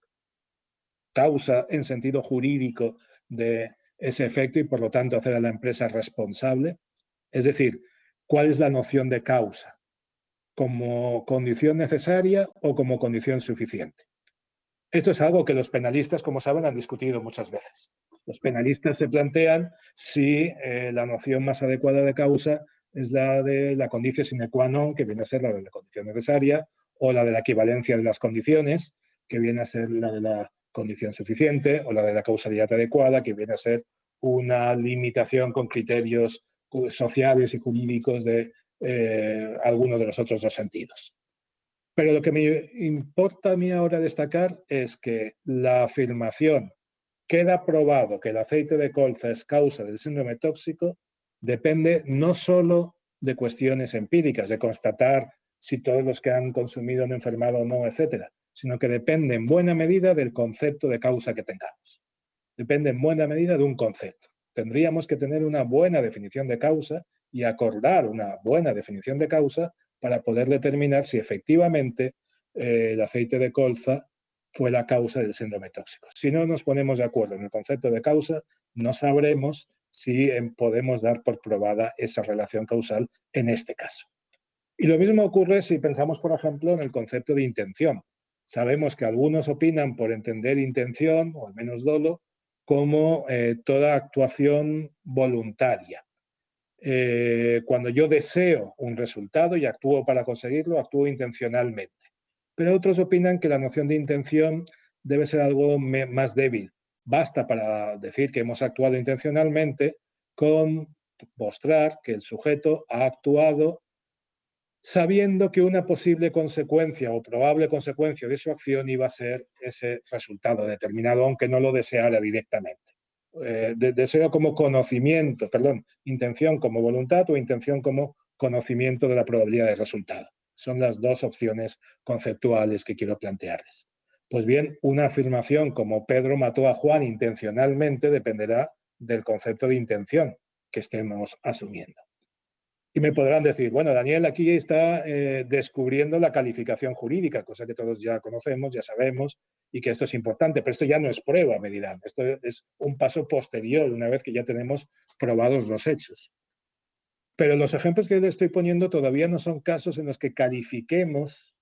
causa en sentido jurídico de ese efecto y por lo tanto hacer a la empresa responsable? Es decir, ¿cuál es la noción de causa? ¿Como condición necesaria o como condición suficiente? Esto es algo que los penalistas, como saben, han discutido muchas veces. Los penalistas se plantean si la noción más adecuada de causa es la de la conditio sine qua non, que viene a ser la de la condición necesaria, o la de la equivalencia de las condiciones, que viene a ser la de la condición suficiente, o la de la causalidad adecuada, que viene a ser una limitación con criterios sociales y jurídicos de alguno de los otros dos sentidos. Pero lo que me importa a mí ahora destacar es que la afirmación queda probado que el aceite de colza es causa del síndrome tóxico depende no solo de cuestiones empíricas, de constatar si todos los que han consumido han enfermado o no, etcétera, sino que depende en buena medida del concepto de causa que tengamos. Depende en buena medida de un concepto. Tendríamos que tener una buena definición de causa y acordar una buena definición de causa para poder determinar si efectivamente el aceite de colza fue la causa del síndrome tóxico. Si no nos ponemos de acuerdo en el concepto de causa, no sabremos si podemos dar por probada esa relación causal en este caso. Y lo mismo ocurre si pensamos, por ejemplo, en el concepto de intención. Sabemos que algunos opinan por entender intención, o al menos dolo, como toda actuación voluntaria. Cuando yo deseo un resultado y actúo para conseguirlo, actúo intencionalmente. Pero otros opinan que la noción de intención debe ser algo más débil. Basta para decir que hemos actuado intencionalmente con mostrar que el sujeto ha actuado sabiendo que una posible consecuencia o probable consecuencia de su acción iba a ser ese resultado determinado, aunque no lo deseara directamente. Deseo como conocimiento, perdón, intención como voluntad o intención como conocimiento de la probabilidad de resultado. Son las dos opciones conceptuales que quiero plantearles. Pues bien, una afirmación como Pedro mató a Juan intencionalmente dependerá del concepto de intención que estemos asumiendo. Y me podrán decir, bueno, Daniel aquí está descubriendo la calificación jurídica, cosa que todos ya conocemos, ya sabemos, y que esto es importante, pero esto ya no es prueba, me dirán. Esto es un paso posterior, una vez que ya tenemos probados los hechos. Pero los ejemplos que le estoy poniendo todavía no son casos en los que califiquemos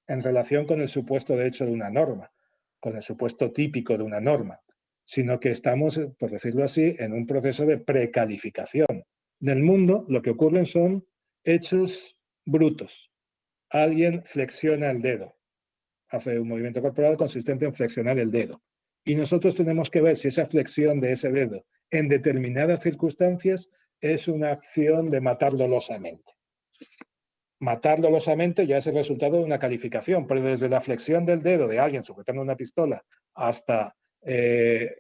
en relación con el supuesto de hecho de una norma, con el supuesto típico de una norma, sino que estamos, por decirlo así, en un proceso de precalificación. En el mundo lo que ocurren son hechos brutos. Alguien flexiona el dedo, hace un movimiento corporal consistente en flexionar el dedo. Y nosotros tenemos que ver si esa flexión de ese dedo en determinadas circunstancias es una acción de matar dolosamente. matar dolosamente ya es el resultado de una calificación, pero desde la flexión del dedo de alguien sujetando una pistola hasta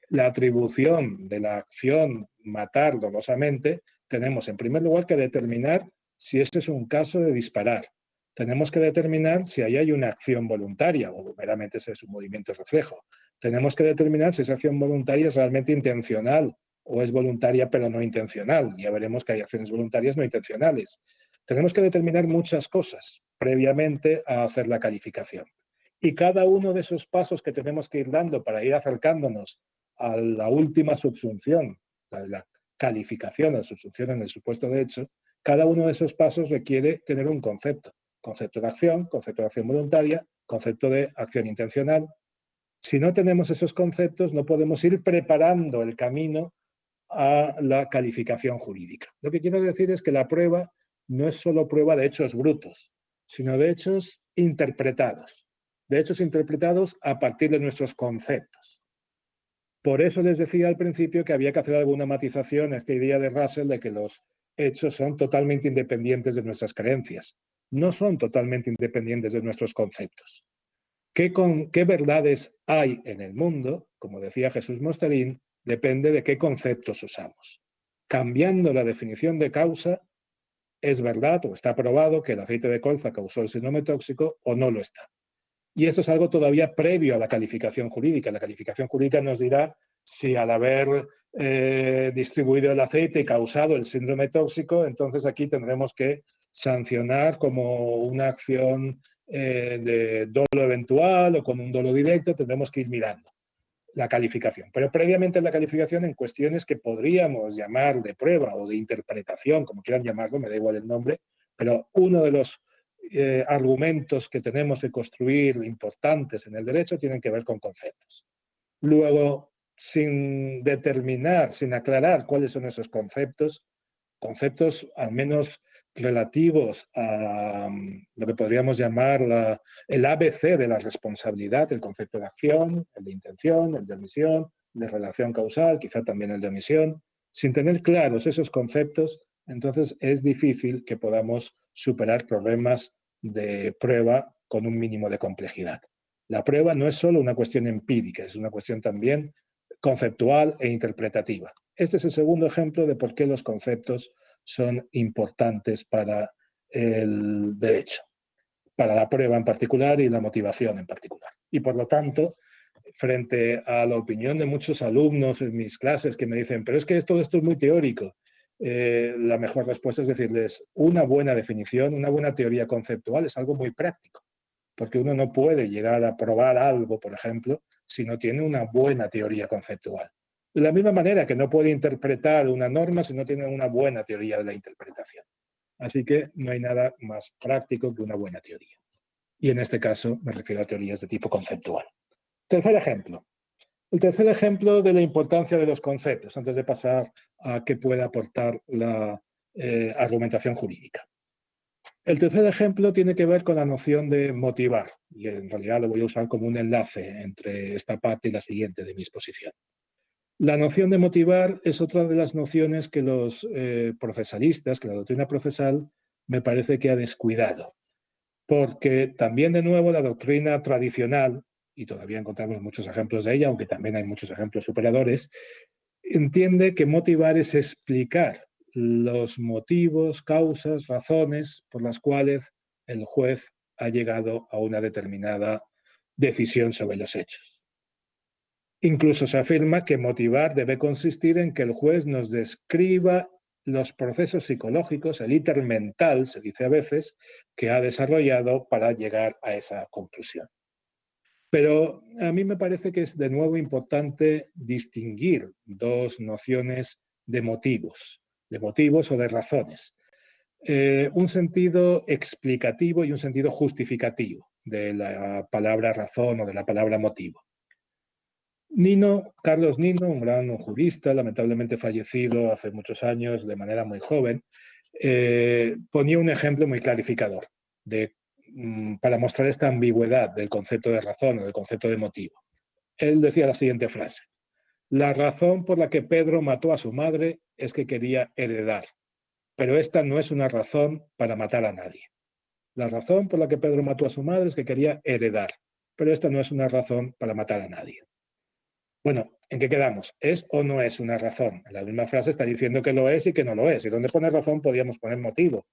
la atribución de la acción matar dolosamente, tenemos en primer lugar que determinar si este es un caso de disparar. Tenemos que determinar si ahí hay una acción voluntaria o meramente ese es un movimiento reflejo. Tenemos que determinar si esa acción voluntaria es realmente intencional o es voluntaria pero no intencional. Ya veremos que hay acciones voluntarias no intencionales. Tenemos que determinar muchas cosas previamente a hacer la calificación. Y cada uno de esos pasos que tenemos que ir dando para ir acercándonos a la última subsunción, la calificación, la subsunción en el supuesto de hecho, cada uno de esos pasos requiere tener un concepto. Concepto de acción voluntaria, concepto de acción intencional. Si no tenemos esos conceptos, no podemos ir preparando el camino a la calificación jurídica. Lo que quiero decir es que la prueba no es solo prueba de hechos brutos, sino de hechos interpretados. De hechos interpretados a partir de nuestros conceptos. Por eso les decía al principio que había que hacer alguna matización a esta idea de Russell de que los hechos son totalmente independientes de nuestras creencias. No son totalmente independientes de nuestros conceptos. ¿Qué verdades hay en el mundo? Como decía Jesús Mosterín, depende de qué conceptos usamos. Cambiando la definición de causa, es verdad o está probado que el aceite de colza causó el síndrome tóxico o no lo está. Y esto es algo todavía previo a la calificación jurídica. La calificación jurídica nos dirá si al haber distribuido el aceite y causado el síndrome tóxico, entonces aquí tendremos que sancionar como una acción de dolo eventual o con un dolo directo, tendremos que ir mirando la calificación. Pero previamente en la calificación, en cuestiones que podríamos llamar de prueba o de interpretación, como quieran llamarlo, me da igual el nombre, pero uno de los argumentos que tenemos que construir importantes en el derecho tienen que ver con conceptos. Luego, sin determinar, sin aclarar cuáles son esos conceptos, conceptos al menos relativos a lo que podríamos llamar el ABC de la responsabilidad, el concepto de acción, el de intención, el de omisión, de relación causal, quizá también el de omisión. Sin tener claros esos conceptos, entonces es difícil que podamos superar problemas de prueba con un mínimo de complejidad. La prueba no es solo una cuestión empírica, es una cuestión también conceptual e interpretativa. Este es el segundo ejemplo de por qué los conceptos son importantes para el derecho, para la prueba en particular y la motivación en particular. Y por lo tanto, frente a la opinión de muchos alumnos en mis clases que me dicen, pero es que todo esto es muy teórico, la mejor respuesta es decirles, una buena definición, una buena teoría conceptual es algo muy práctico, porque uno no puede llegar a probar algo, por ejemplo, si no tiene una buena teoría conceptual. De la misma manera que no puede interpretar una norma si no tiene una buena teoría de la interpretación. Así que no hay nada más práctico que una buena teoría. Y en este caso me refiero a teorías de tipo conceptual. Tercer ejemplo. El tercer ejemplo de la importancia de los conceptos, antes de pasar a qué puede aportar la argumentación jurídica. El tercer ejemplo tiene que ver con la noción de motivar, y en realidad lo voy a usar como un enlace entre esta parte y la siguiente de mi exposición. La noción de motivar es otra de las nociones que los procesalistas, que la doctrina procesal, me parece que ha descuidado. Porque también, de nuevo, la doctrina tradicional, y todavía encontramos muchos ejemplos de ella, aunque también hay muchos ejemplos superadores, entiende que motivar es explicar los motivos, causas, razones por las cuales el juez ha llegado a una determinada decisión sobre los hechos. Incluso se afirma que motivar debe consistir en que el juez nos describa los procesos psicológicos, el íter mental, se dice a veces, que ha desarrollado para llegar a esa conclusión. Pero a mí me parece que es de nuevo importante distinguir dos nociones de motivos o de razones. Un sentido explicativo y un sentido justificativo de la palabra razón o de la palabra motivo. Carlos Nino, un gran jurista, lamentablemente fallecido hace muchos años de manera muy joven, ponía un ejemplo muy clarificador para mostrar esta ambigüedad del concepto de razón o del concepto de motivo. Él decía la siguiente frase: la razón por la que Pedro mató a su madre es que quería heredar, pero esta no es una razón para matar a nadie. La razón por la que Pedro mató a su madre es que quería heredar, pero esta no es una razón para matar a nadie. Bueno, ¿en qué quedamos? ¿Es o no es una razón? En la misma frase está diciendo que lo es y que no lo es. Y donde pone razón podríamos poner motivo.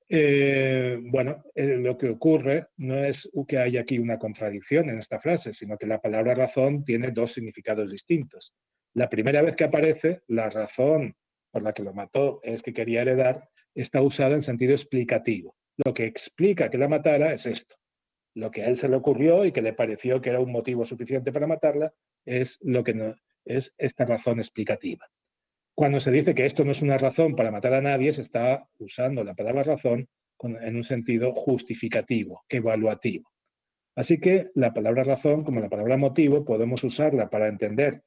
Lo que ocurre no es que haya aquí una contradicción en esta frase, sino que la palabra razón tiene dos significados distintos. La primera vez que aparece, la razón por la que lo mató es que quería heredar, está usada en sentido explicativo. Lo que explica que la matara es esto. Lo que a él se le ocurrió y que le pareció que era un motivo suficiente para matarla es lo que no, es esta razón explicativa. Cuando se dice que esto no es una razón para matar a nadie, se está usando la palabra razón en un sentido justificativo, evaluativo. Así que la palabra razón, como la palabra motivo, podemos usarla para entender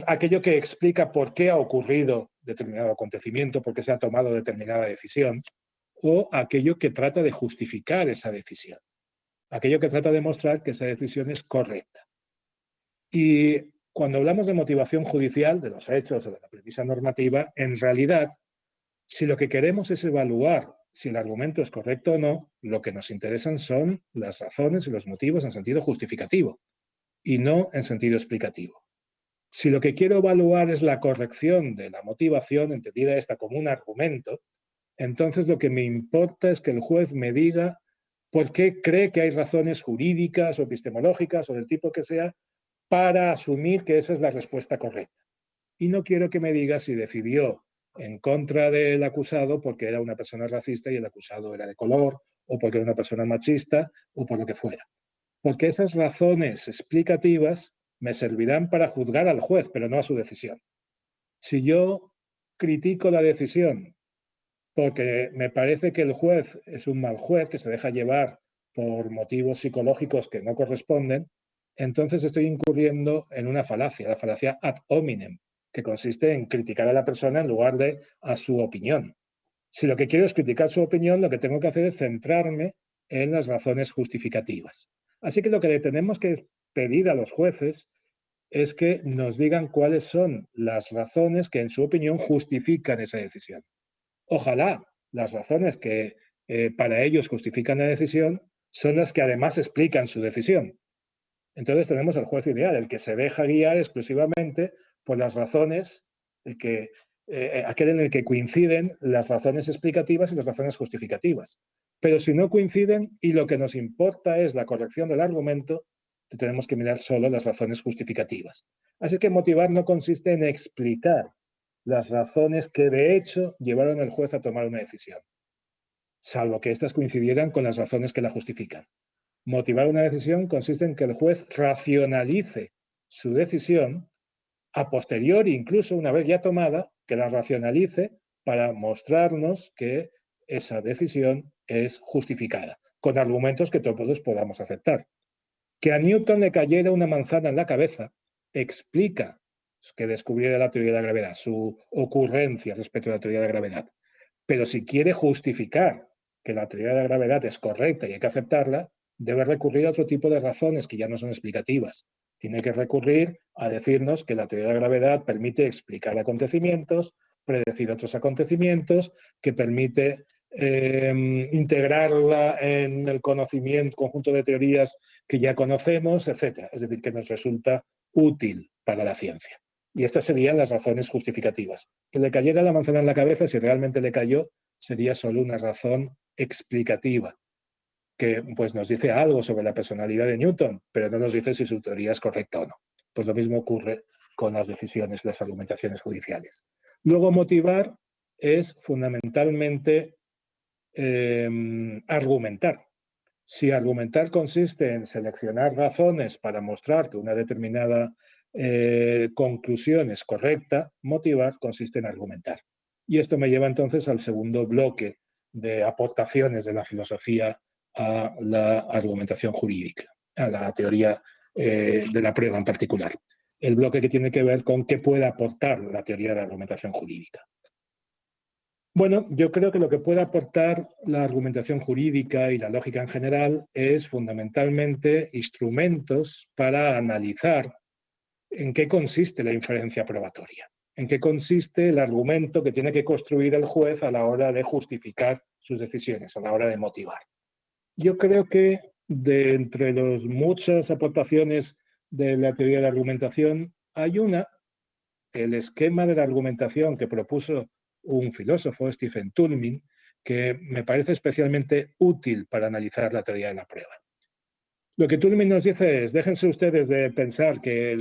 aquello que explica por qué ha ocurrido determinado acontecimiento, por qué se ha tomado determinada decisión, o aquello que trata de justificar esa decisión, aquello que trata de mostrar que esa decisión es correcta. Y cuando hablamos de motivación judicial, de los hechos o de la premisa normativa, en realidad, si lo que queremos es evaluar si el argumento es correcto o no, lo que nos interesan son las razones y los motivos en sentido justificativo y no en sentido explicativo. Si lo que quiero evaluar es la corrección de la motivación, entendida esta como un argumento, entonces lo que me importa es que el juez me diga por qué cree que hay razones jurídicas o epistemológicas o del tipo que sea para asumir que esa es la respuesta correcta. Y no quiero que me diga si decidió en contra del acusado porque era una persona racista y el acusado era de color, o porque era una persona machista, o por lo que fuera. Porque esas razones explicativas me servirán para juzgar al juez, pero no a su decisión. Si yo critico la decisión porque me parece que el juez es un mal juez, que se deja llevar por motivos psicológicos que no corresponden, entonces estoy incurriendo en una falacia, la falacia ad hominem, que consiste en criticar a la persona en lugar de a su opinión. Si lo que quiero es criticar su opinión, lo que tengo que hacer es centrarme en las razones justificativas. Así que lo que le tenemos que pedir a los jueces es que nos digan cuáles son las razones que en su opinión justifican esa decisión. Ojalá las razones que para ellos justifican la decisión son las que además explican su decisión. Entonces tenemos al juez ideal, el que se deja guiar exclusivamente por las razones, aquel en el que coinciden las razones explicativas y las razones justificativas. Pero si no coinciden y lo que nos importa es la corrección del argumento, tenemos que mirar solo las razones justificativas. Así que motivar no consiste en explicar las razones que de hecho llevaron al juez a tomar una decisión, salvo que éstas coincidieran con las razones que la justifican. Motivar una decisión consiste en que el juez racionalice su decisión a posteriori, incluso una vez ya tomada, que la racionalice para mostrarnos que esa decisión es justificada, con argumentos que todos podamos aceptar. Que a Newton le cayera una manzana en la cabeza explica que descubriera la teoría de la gravedad, su ocurrencia respecto a la teoría de la gravedad. Pero si quiere justificar que la teoría de la gravedad es correcta y hay que aceptarla, debe recurrir a otro tipo de razones que ya no son explicativas. Tiene que recurrir a decirnos que la teoría de la gravedad permite explicar acontecimientos, predecir otros acontecimientos, que permite integrarla en el conocimiento, conjunto de teorías que ya conocemos, etc. Es decir, que nos resulta útil para la ciencia. Y estas serían las razones justificativas. Que le cayera la manzana en la cabeza, si realmente le cayó, sería solo una razón explicativa, que pues, nos dice algo sobre la personalidad de Newton, pero no nos dice si su teoría es correcta o no. Pues lo mismo ocurre con las decisiones, las argumentaciones judiciales. Luego, motivar es fundamentalmente argumentar. Si argumentar consiste en seleccionar razones para mostrar que una determinada conclusión es correcta, motivar consiste en argumentar. Y esto me lleva entonces al segundo bloque de aportaciones de la filosofía a la argumentación jurídica, a la teoría de la prueba en particular. El bloque que tiene que ver con qué puede aportar la teoría de la argumentación jurídica. Bueno, yo creo que lo que puede aportar la argumentación jurídica y la lógica en general es fundamentalmente instrumentos para analizar en qué consiste la inferencia probatoria. en qué consiste el argumento que tiene que construir el juez a la hora de justificar sus decisiones, a la hora de motivar. Yo creo que de entre las muchas aportaciones de la teoría de la argumentación, hay una, el esquema de la argumentación que propuso un filósofo, Stephen Toulmin, que me parece especialmente útil para analizar la teoría de la prueba. Lo que Toulmin nos dice es, déjense ustedes de pensar que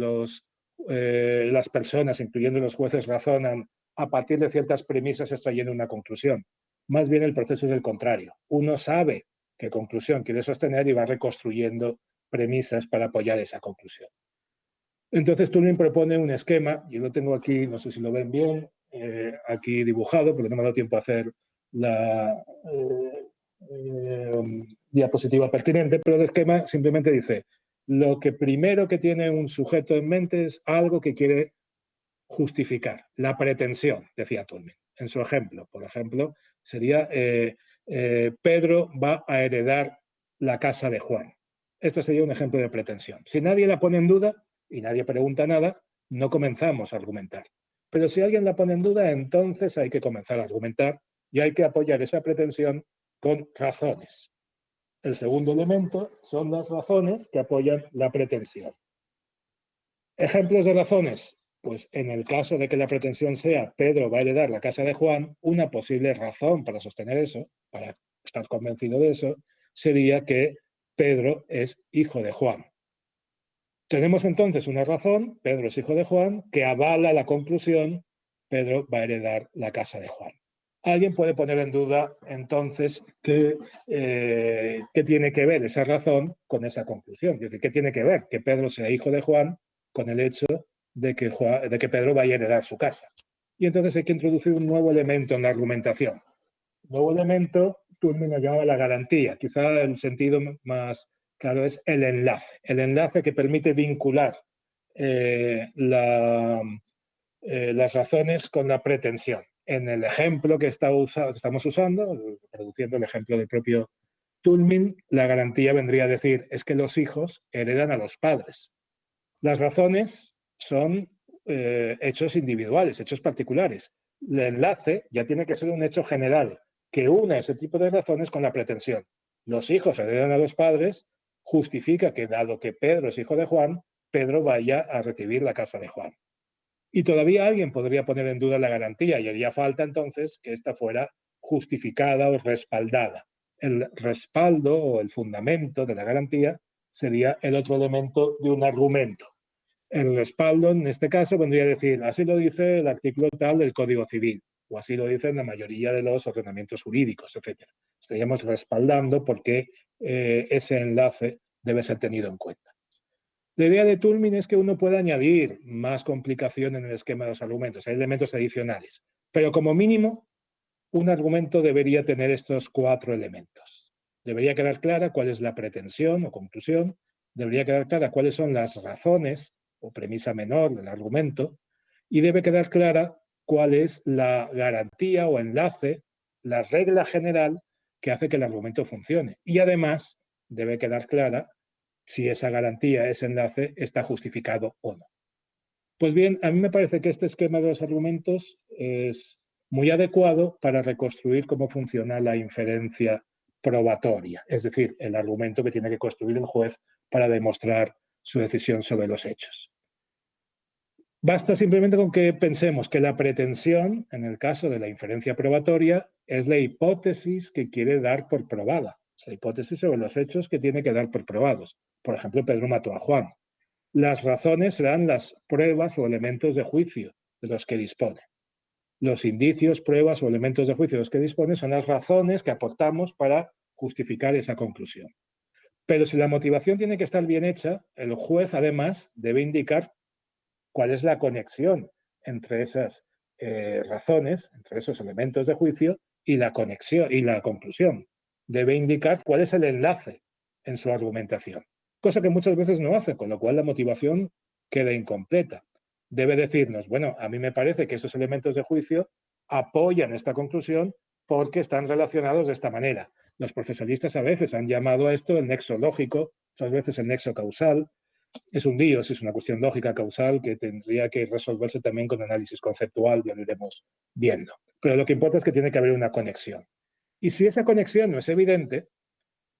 las personas, incluyendo los jueces, razonan a partir de ciertas premisas extrayendo una conclusión. Más bien el proceso es el contrario. Uno sabe qué conclusión quiere sostener y va reconstruyendo premisas para apoyar esa conclusión. Entonces Toulmin propone un esquema, yo lo tengo aquí, no sé si lo ven bien, aquí dibujado, porque no me ha dado tiempo a hacer la diapositiva pertinente, pero el esquema simplemente dice, lo que primero que tiene un sujeto en mente es algo que quiere justificar, la pretensión, decía Toulmin. En su ejemplo, por ejemplo, sería Pedro va a heredar la casa de Juan. Esto sería un ejemplo de pretensión. Si nadie la pone en duda y nadie pregunta nada, no comenzamos a argumentar. Pero si alguien la pone en duda, entonces hay que comenzar a argumentar y hay que apoyar esa pretensión con razones. El segundo elemento son las razones que apoyan la pretensión. Ejemplos de razones. Pues en el caso de que la pretensión sea Pedro va a heredar la casa de Juan, una posible razón para sostener eso, para estar convencido de eso, sería que Pedro es hijo de Juan. Tenemos entonces una razón, Pedro es hijo de Juan, que avala la conclusión, Pedro va a heredar la casa de Juan. Alguien puede poner en duda entonces qué tiene que ver esa razón con esa conclusión. Es decir, ¿qué tiene que ver que Pedro sea hijo de Juan con el hecho de que Pedro vaya a heredar su casa? Y entonces hay que introducir un nuevo elemento en la argumentación. Nuevo elemento, Toulmin lo llamaba la garantía. Quizá el sentido más claro es el enlace que permite vincular las razones con la pretensión. En el ejemplo que estamos usando, traduciendo el ejemplo del propio Toulmin, la garantía vendría a decir es que los hijos heredan a los padres. Las razones son hechos individuales, hechos particulares. El enlace ya tiene que ser un hecho general que una ese tipo de razones con la pretensión. Los hijos heredan a los padres, justifica que dado que Pedro es hijo de Juan, Pedro vaya a recibir la casa de Juan. Y todavía alguien podría poner en duda la garantía y haría falta entonces que esta fuera justificada o respaldada. El respaldo o el fundamento de la garantía sería el otro elemento de un argumento. El respaldo, en este caso, vendría a decir, así lo dice el artículo tal del Código Civil, o así lo dicen la mayoría de los ordenamientos jurídicos, etc. Estaríamos respaldando porque ese enlace debe ser tenido en cuenta. La idea de Toulmin es que uno puede añadir más complicación en el esquema de los argumentos, hay elementos adicionales, pero como mínimo, un argumento debería tener estos 4 elementos. Debería quedar clara cuál es la pretensión o conclusión, debería quedar clara cuáles son las razones o premisa menor del argumento, y debe quedar clara cuál es la garantía o enlace, la regla general que hace que el argumento funcione. Y además debe quedar clara si esa garantía, ese enlace, está justificado o no. Pues bien, a mí me parece que este esquema de los argumentos es muy adecuado para reconstruir cómo funciona la inferencia probatoria, es decir, el argumento que tiene que construir el juez para demostrar su decisión sobre los hechos. Basta simplemente con que pensemos que la pretensión, en el caso de la inferencia probatoria, es la hipótesis que quiere dar por probada, es la hipótesis sobre los hechos que tiene que dar por probados. Por ejemplo, Pedro mató a Juan. Las razones serán las pruebas o elementos de juicio de los que dispone. Los indicios, pruebas o elementos de juicio de los que dispone son las razones que aportamos para justificar esa conclusión. Pero si la motivación tiene que estar bien hecha, el juez además debe indicar cuál es la conexión entre esas razones, entre esos elementos de juicio y la conexión y la conclusión. Debe indicar cuál es el enlace en su argumentación, cosa que muchas veces no hace, con lo cual la motivación queda incompleta. Debe decirnos, bueno, a mí me parece que esos elementos de juicio apoyan esta conclusión porque están relacionados de esta manera. Los procesalistas a veces han llamado a esto el nexo lógico, otras veces el nexo causal. es un lío, es una cuestión lógica causal que tendría que resolverse también con análisis conceptual, ya lo iremos viendo. Pero lo que importa es que tiene que haber una conexión. Y si esa conexión no es evidente,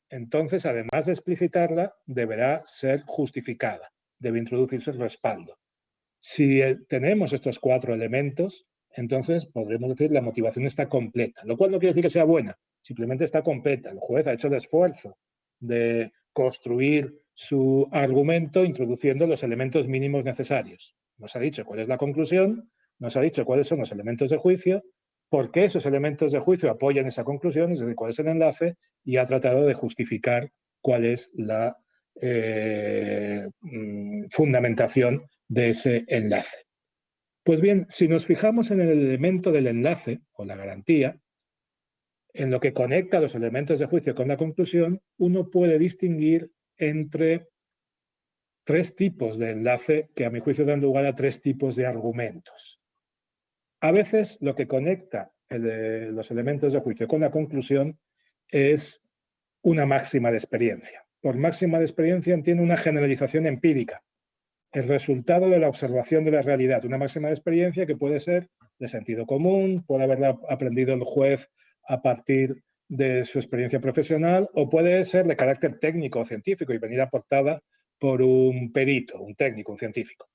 entonces, además de explicitarla, deberá ser justificada, debe introducirse el respaldo. Si tenemos estos 4 elementos, entonces podremos decir que la motivación está completa, lo cual no quiere decir que sea buena, simplemente está completa. El juez ha hecho el esfuerzo de construir su argumento introduciendo los elementos mínimos necesarios. Nos ha dicho cuál es la conclusión, nos ha dicho cuáles son los elementos de juicio, por qué esos elementos de juicio apoyan esa conclusión, es decir, cuál es el enlace, y ha tratado de justificar cuál es la fundamentación de ese enlace. Pues bien, si nos fijamos en el elemento del enlace o la garantía, en lo que conecta los elementos de juicio con la conclusión, uno puede distinguir entre 3 tipos de enlace que a mi juicio dan lugar a 3 tipos de argumentos. A veces lo que conecta los elementos de juicio con la conclusión es una máxima de experiencia. Por máxima de experiencia entiendo una generalización empírica, el resultado de la observación de la realidad, una máxima de experiencia que puede ser de sentido común, puede haberla aprendido el juez a partir de su experiencia profesional, o puede ser de carácter técnico o científico y venir aportada por un perito, un técnico, un científico.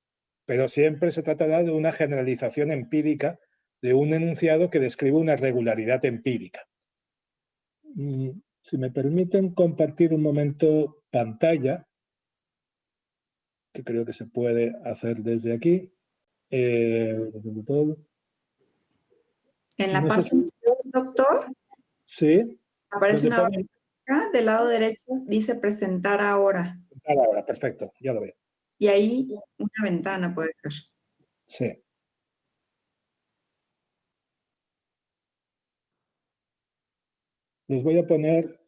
Pero siempre se tratará de una generalización empírica de un enunciado que describe una regularidad empírica. Si me permiten compartir un momento pantalla, que creo que se puede hacer desde aquí. En la No sé parte si... doctor, Sí. aparece Donde una pone... barra del lado derecho, dice presentar ahora. Ahora, perfecto, ya lo veo. Y ahí una ventana puede ser. Sí. Les voy a poner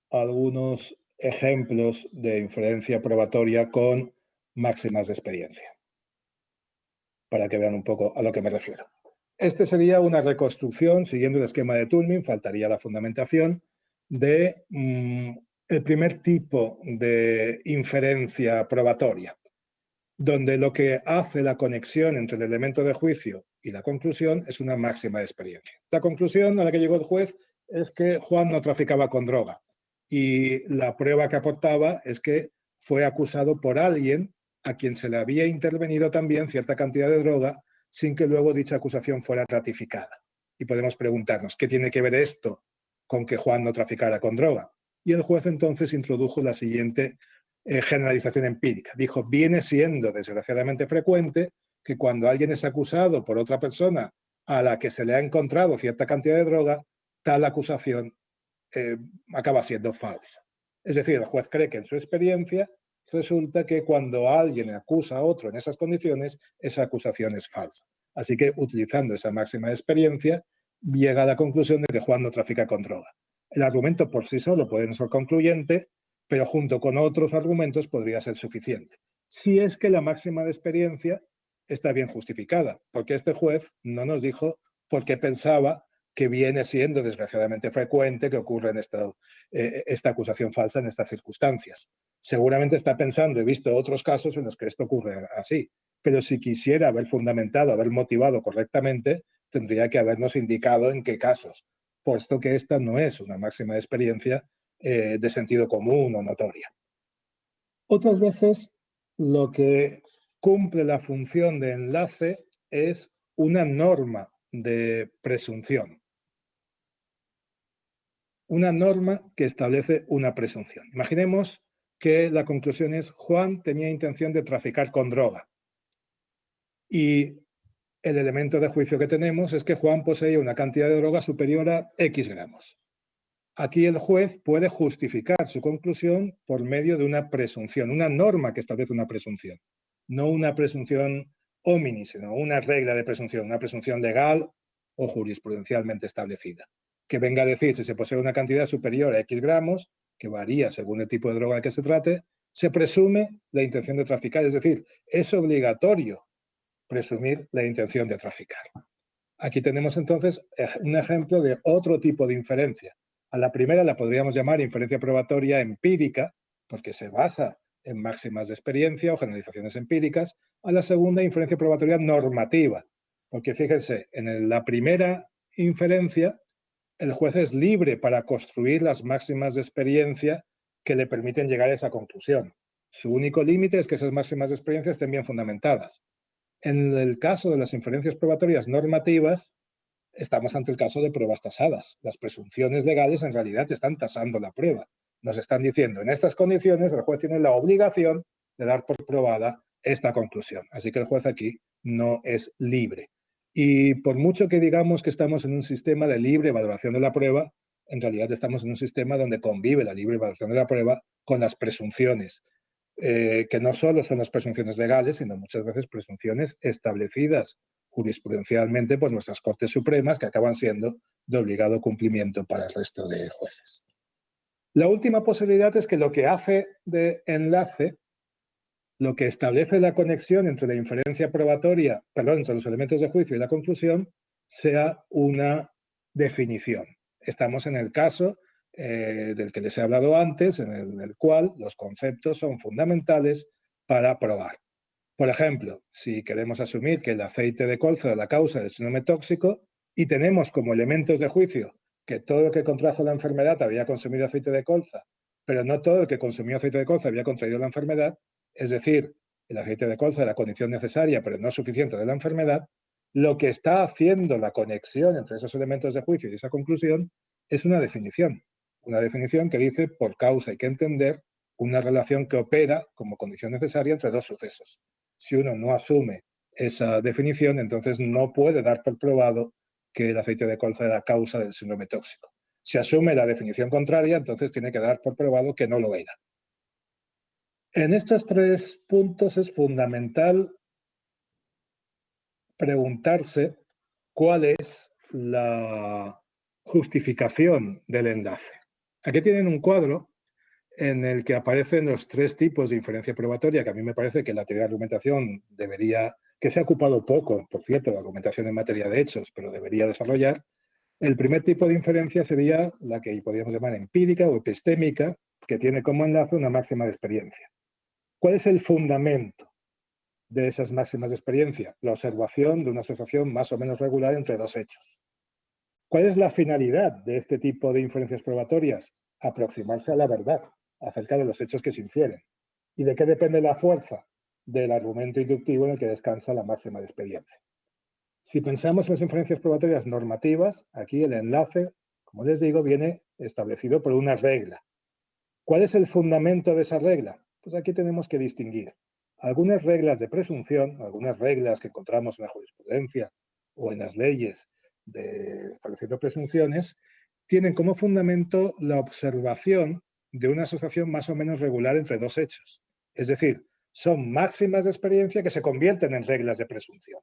algunos ejemplos de inferencia probatoria con máximas de experiencia, para que vean un poco a lo que me refiero. Este sería una reconstrucción, siguiendo el esquema de Toulmin, faltaría la fundamentación, de el primer tipo de inferencia probatoria, donde lo que hace la conexión entre el elemento de juicio y la conclusión es una máxima de experiencia. La conclusión a la que llegó el juez es que Juan no traficaba con droga, y la prueba que aportaba es que fue acusado por alguien a quien se le había intervenido también cierta cantidad de droga sin que luego dicha acusación fuera ratificada. Y podemos preguntarnos, ¿qué tiene que ver esto con que Juan no traficara con droga? Y el juez entonces introdujo la siguiente generalización empírica. Dijo, viene siendo desgraciadamente frecuente que cuando alguien es acusado por otra persona a la que se le ha encontrado cierta cantidad de droga, tal acusación acaba siendo falsa. Es decir, el juez cree que en su experiencia resulta que cuando alguien acusa a otro en esas condiciones, esa acusación es falsa. Así que, utilizando esa máxima de experiencia, llega a la conclusión de que Juan no trafica con droga. El argumento por sí solo puede no ser concluyente, pero junto con otros argumentos podría ser suficiente. Si es que la máxima de experiencia está bien justificada, porque este juez no nos dijo por qué pensaba que viene siendo desgraciadamente frecuente que ocurra en esta acusación falsa en estas circunstancias. Seguramente está pensando, he visto otros casos en los que esto ocurre así, pero si quisiera haber fundamentado, haber motivado correctamente, tendría que habernos indicado en qué casos, puesto que esta no es una máxima de experiencia de sentido común o notoria. Otras veces lo que cumple la función de enlace es una norma de presunción. Una norma que establece una presunción. Imaginemos que la conclusión es Juan tenía intención de traficar con droga. Y el elemento de juicio que tenemos es que Juan poseía una cantidad de droga superior a X gramos. Aquí el juez puede justificar su conclusión por medio de una presunción, una norma que establece una presunción. No una presunción homini, sino una regla de presunción, una presunción legal o jurisprudencialmente establecida. Que venga a decir si se posee una cantidad superior a X gramos, que varía según el tipo de droga de que se trate, se presume la intención de traficar. Es decir, es obligatorio presumir la intención de traficar. Aquí tenemos entonces un ejemplo de otro tipo de inferencia. A la primera la podríamos llamar inferencia probatoria empírica, porque se basa en máximas de experiencia o generalizaciones empíricas, a la segunda, inferencia probatoria normativa. Porque fíjense, en la primera inferencia, el juez es libre para construir las máximas de experiencia que le permiten llegar a esa conclusión. Su único límite es que esas máximas de experiencia estén bien fundamentadas. En el caso de las inferencias probatorias normativas, estamos ante el caso de pruebas tasadas. Las presunciones legales en realidad están tasando la prueba. Nos están diciendo, en estas condiciones, el juez tiene la obligación de dar por probada esta conclusión. Así que el juez aquí no es libre. Y por mucho que digamos que estamos en un sistema de libre valoración de la prueba, en realidad estamos en un sistema donde convive la libre valoración de la prueba con las presunciones, que no solo son las presunciones legales, sino muchas veces presunciones establecidas jurisprudencialmente por nuestras Cortes Supremas, que acaban siendo de obligado cumplimiento para el resto de jueces. La última posibilidad es que lo que hace de enlace, lo que establece la conexión entre la inferencia probatoria, perdón, entre los elementos de juicio y la conclusión, sea una definición. Estamos en el caso del que les he hablado antes, en el cual los conceptos son fundamentales para probar. Por ejemplo, si queremos asumir que el aceite de colza es la causa del síndrome tóxico y tenemos como elementos de juicio que todo el que contrajo la enfermedad había consumido aceite de colza, pero no todo el que consumió aceite de colza había contraído la enfermedad, es decir, el aceite de colza es la condición necesaria pero no suficiente de la enfermedad, lo que está haciendo la conexión entre esos elementos de juicio y esa conclusión es una definición que dice por causa hay que entender una relación que opera como condición necesaria entre dos sucesos. Si uno no asume esa definición, entonces no puede dar por probado que el aceite de colza es la causa del síndrome tóxico. Si asume la definición contraria, entonces tiene que dar por probado que no lo era. En estos tres puntos es fundamental preguntarse cuál es la justificación del enlace. Aquí tienen un cuadro en el que aparecen los tres tipos de inferencia probatoria, que a mí me parece que la teoría de argumentación que se ha ocupado poco, por cierto, la argumentación en materia de hechos, pero debería desarrollar. El primer tipo de inferencia sería la que podríamos llamar empírica o epistémica, que tiene como enlace una máxima de experiencia. ¿Cuál es el fundamento de esas máximas de experiencia? La observación de una asociación más o menos regular entre dos hechos. ¿Cuál es la finalidad de este tipo de inferencias probatorias? Aproximarse a la verdad acerca de los hechos que se infieren. ¿Y de qué depende la fuerza? Del argumento inductivo en el que descansa la máxima de experiencia. Si pensamos en las inferencias probatorias normativas, aquí el enlace, como les digo, viene establecido por una regla. ¿Cuál es el fundamento de esa regla? Pues aquí tenemos que distinguir algunas reglas de presunción, algunas reglas que encontramos en la jurisprudencia o en las leyes estableciendo presunciones, tienen como fundamento la observación de una asociación más o menos regular entre dos hechos. Es decir, son máximas de experiencia que se convierten en reglas de presunción.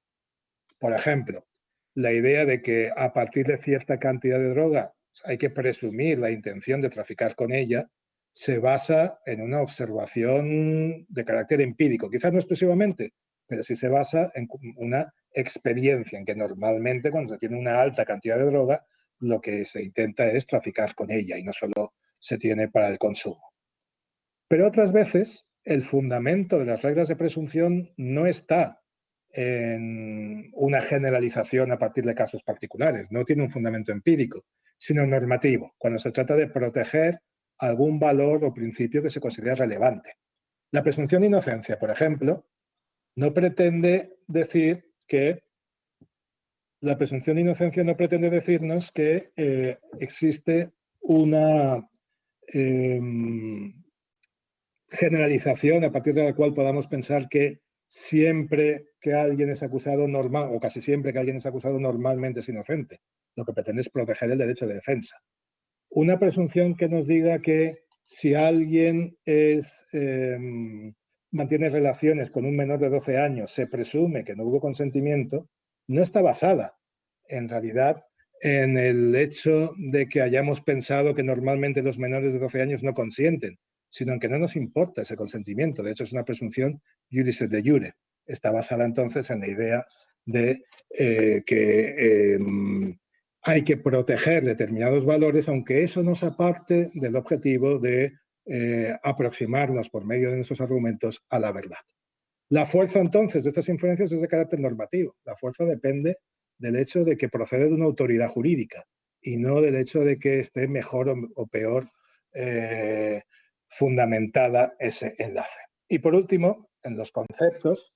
Por ejemplo, la idea de que a partir de cierta cantidad de droga hay que presumir la intención de traficar con ella, se basa en una observación de carácter empírico. Quizás no exclusivamente, pero sí se basa en una experiencia en que normalmente cuando se tiene una alta cantidad de droga, lo que se intenta es traficar con ella y no solo se tiene para el consumo. Pero otras veces el fundamento de las reglas de presunción no está en una generalización a partir de casos particulares, no tiene un fundamento empírico, sino normativo, cuando se trata de proteger algún valor o principio que se considera relevante. La presunción de inocencia, por ejemplo, no pretende decir que la presunción de inocencia no pretende decirnos que existe una generalización a partir de la cual podamos pensar que siempre que alguien es acusado normal, o casi siempre que alguien es acusado normalmente es inocente. Lo que pretende es proteger el derecho de defensa. Una presunción que nos diga que si alguien mantiene relaciones con un menor de 12 años, se presume que no hubo consentimiento, no está basada, en realidad, en el hecho de que hayamos pensado que normalmente los menores de 12 años no consienten, sino en que no nos importa ese consentimiento. De hecho, es una presunción juris de jure. Está basada entonces en la idea de que hay que proteger determinados valores, aunque eso no se aparte del objetivo de aproximarnos por medio de nuestros argumentos a la verdad. La fuerza, entonces, de estas inferencias es de carácter normativo. La fuerza depende del hecho de que procede de una autoridad jurídica y no del hecho de que esté mejor o peor fundamentada ese enlace. Y por último, en los conceptos,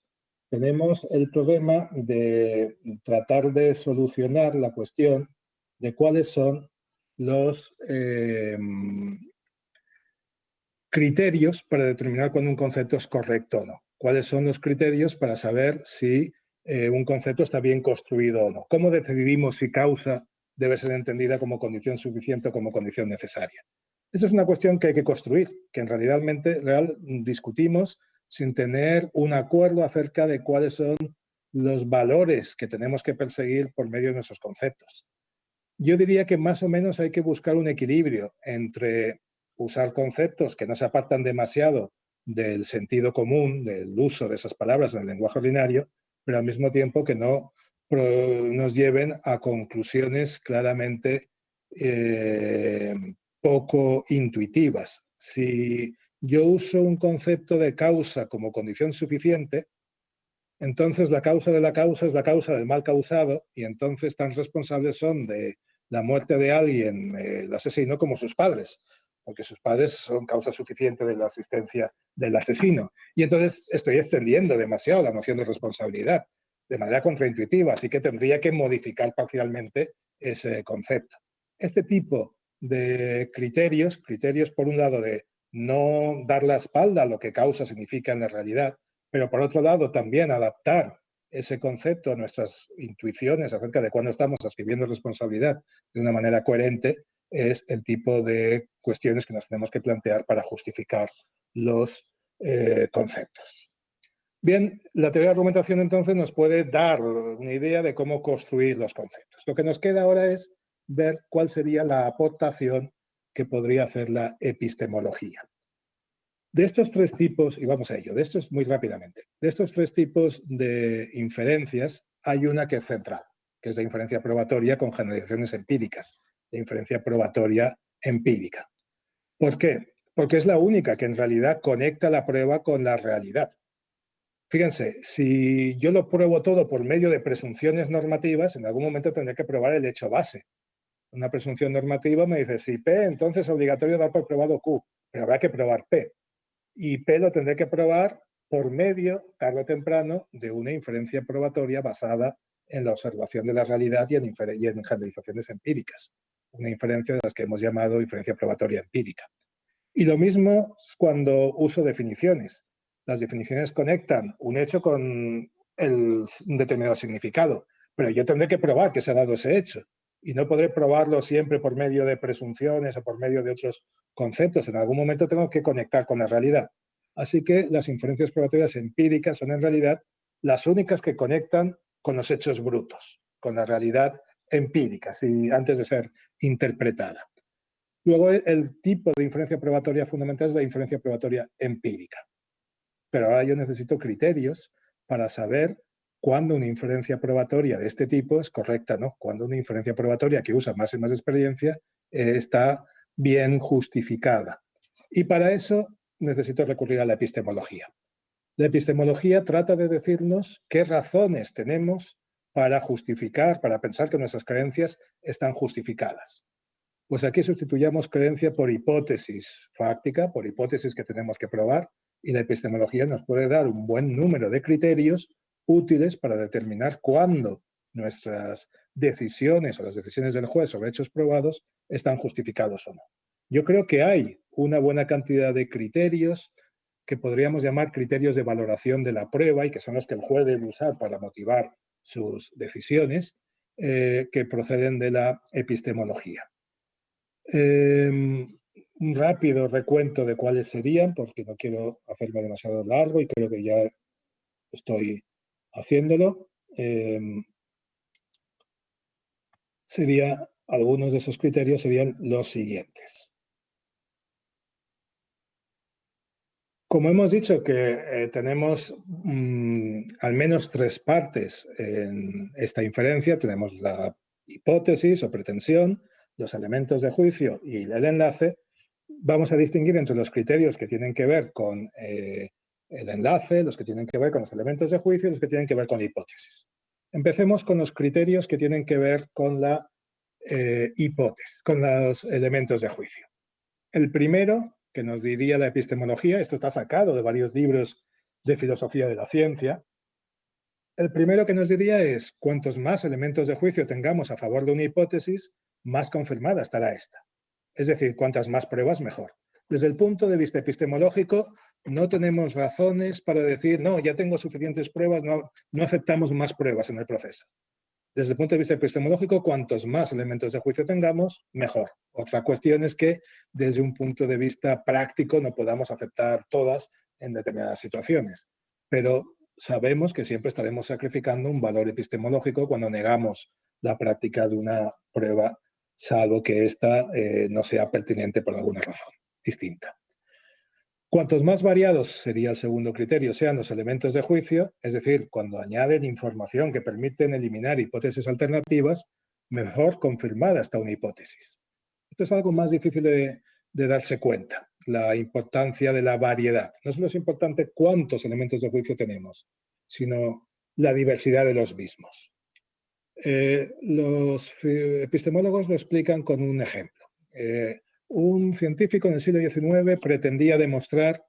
tenemos el problema de tratar de solucionar la cuestión de cuáles son los criterios para determinar cuándo un concepto es correcto o no. ¿Cuáles son los criterios para saber si un concepto está bien construido o no? ¿Cómo decidimos si causa debe ser entendida como condición suficiente o como condición necesaria? Esa es una cuestión que hay que construir, que en realidad discutimos sin tener un acuerdo acerca de cuáles son los valores que tenemos que perseguir por medio de nuestros conceptos. Yo diría que más o menos hay que buscar un equilibrio entre usar conceptos que no se apartan demasiado del sentido común, del uso de esas palabras en el lenguaje ordinario, pero al mismo tiempo que no nos lleven a conclusiones claramente poco intuitivas. Si yo uso un concepto de causa como condición suficiente, entonces la causa de la causa es la causa del mal causado y entonces tan responsables son de la muerte de alguien, el asesino, como sus padres, porque sus padres son causa suficiente de la existencia del asesino. Y entonces estoy extendiendo demasiado la noción de responsabilidad de manera contraintuitiva, así que tendría que modificar parcialmente ese concepto. Este tipo de criterios por un lado de no dar la espalda a lo que causa significa en la realidad, pero por otro lado también adaptar ese concepto a nuestras intuiciones acerca de cuándo estamos escribiendo responsabilidad de una manera coherente, es el tipo de cuestiones que nos tenemos que plantear para justificar los conceptos. Bien, la teoría de argumentación entonces nos puede dar una idea de cómo construir los conceptos. Lo que nos queda ahora es ver cuál sería la aportación que podría hacer la epistemología. De estos tres tipos, y vamos a ello, de estos muy rápidamente, de estos tres tipos de inferencias hay una que es central, que es la inferencia probatoria con generalizaciones empíricas, la inferencia probatoria empírica. ¿Por qué? Porque es la única que en realidad conecta la prueba con la realidad. Fíjense, si yo lo pruebo todo por medio de presunciones normativas, en algún momento tendré que probar el hecho base. Una presunción normativa me dice, si P, entonces es obligatorio dar por probado Q, pero habrá que probar P. Y P lo tendré que probar por medio, tarde o temprano, de una inferencia probatoria basada en la observación de la realidad y en generalizaciones empíricas. Una inferencia de las que hemos llamado inferencia probatoria empírica. Y lo mismo cuando uso definiciones. Las definiciones conectan un hecho con un determinado significado, pero yo tendré que probar que se ha dado ese hecho. Y no podré probarlo siempre por medio de presunciones o por medio de otros conceptos. En algún momento tengo que conectar con la realidad. Así que las inferencias probatorias empíricas son en realidad las únicas que conectan con los hechos brutos, con la realidad empírica, antes de ser interpretada. Luego, el tipo de inferencia probatoria fundamental es la inferencia probatoria empírica. Pero ahora yo necesito criterios para saber cuándo una inferencia probatoria de este tipo es correcta, ¿no? Cuándo una inferencia probatoria que usa más y más experiencia está bien justificada. Y para eso necesito recurrir a la epistemología. La epistemología trata de decirnos qué razones tenemos para justificar, para pensar que nuestras creencias están justificadas. Pues aquí sustituyamos creencia por hipótesis fáctica, por hipótesis que tenemos que probar, y la epistemología nos puede dar un buen número de criterios útiles para determinar cuándo nuestras decisiones o las decisiones del juez sobre hechos probados están justificados o no. Yo creo que hay una buena cantidad de criterios que podríamos llamar criterios de valoración de la prueba y que son los que el juez debe usar para motivar sus decisiones, que proceden de la epistemología. Un rápido recuento de cuáles serían, porque no quiero hacerme demasiado largo y creo que ya estoy haciéndolo. Algunos de esos criterios serían los siguientes. Como hemos dicho que tenemos al menos tres partes en esta inferencia, tenemos la hipótesis o pretensión, los elementos de juicio y el enlace. vamos a distinguir entre los criterios que tienen que ver con el enlace, los que tienen que ver con los elementos de juicio y los que tienen que ver con la hipótesis. Empecemos con los criterios que tienen que ver con la hipótesis, con los elementos de juicio. El primero, que nos diría la epistemología, esto está sacado de varios libros de filosofía de la ciencia, el primero que nos diría es, cuantos más elementos de juicio tengamos a favor de una hipótesis, más confirmada estará esta. Es decir, cuantas más pruebas, mejor. Desde el punto de vista epistemológico, no tenemos razones para decir, no, ya tengo suficientes pruebas, no aceptamos más pruebas en el proceso. Desde el punto de vista epistemológico, cuantos más elementos de juicio tengamos, mejor. Otra cuestión es que, desde un punto de vista práctico, no podamos aceptar todas en determinadas situaciones. Pero sabemos que siempre estaremos sacrificando un valor epistemológico cuando negamos la práctica de una prueba, salvo que ésta no sea pertinente por alguna razón distinta. Cuantos más variados, sería el segundo criterio, sean los elementos de juicio, es decir, cuando añaden información que permiten eliminar hipótesis alternativas, mejor confirmada está una hipótesis. Esto es algo más difícil de darse cuenta, la importancia de la variedad. No solo es importante cuántos elementos de juicio tenemos, sino la diversidad de los mismos. Los epistemólogos lo explican con un ejemplo. Un científico en el siglo XIX pretendía demostrar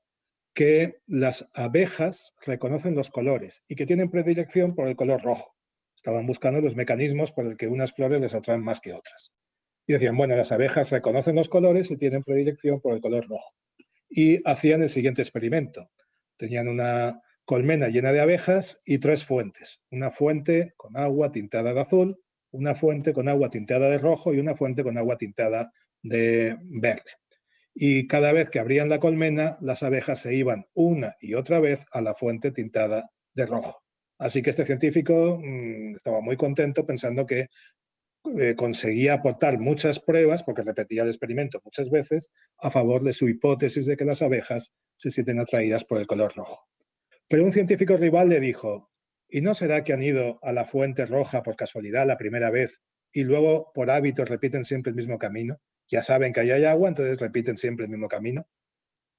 que las abejas reconocen los colores y que tienen predilección por el color rojo. Estaban buscando los mecanismos por el que unas flores les atraen más que otras. Y decían, bueno, las abejas reconocen los colores y tienen predilección por el color rojo. Y hacían el siguiente experimento. Tenían una colmena llena de abejas y 3 fuentes. Una fuente con agua tintada de azul, una fuente con agua tintada de rojo y una fuente con agua tintada de verde. Y cada vez que abrían la colmena, las abejas se iban una y otra vez a la fuente tintada de rojo. Así que este científico estaba muy contento pensando que conseguía aportar muchas pruebas, porque repetía el experimento muchas veces, a favor de su hipótesis de que las abejas se sienten atraídas por el color rojo. Pero un científico rival le dijo, ¿y no será que han ido a la fuente roja por casualidad la primera vez y luego por hábito repiten siempre el mismo camino? Ya saben que ahí hay agua, entonces repiten siempre el mismo camino.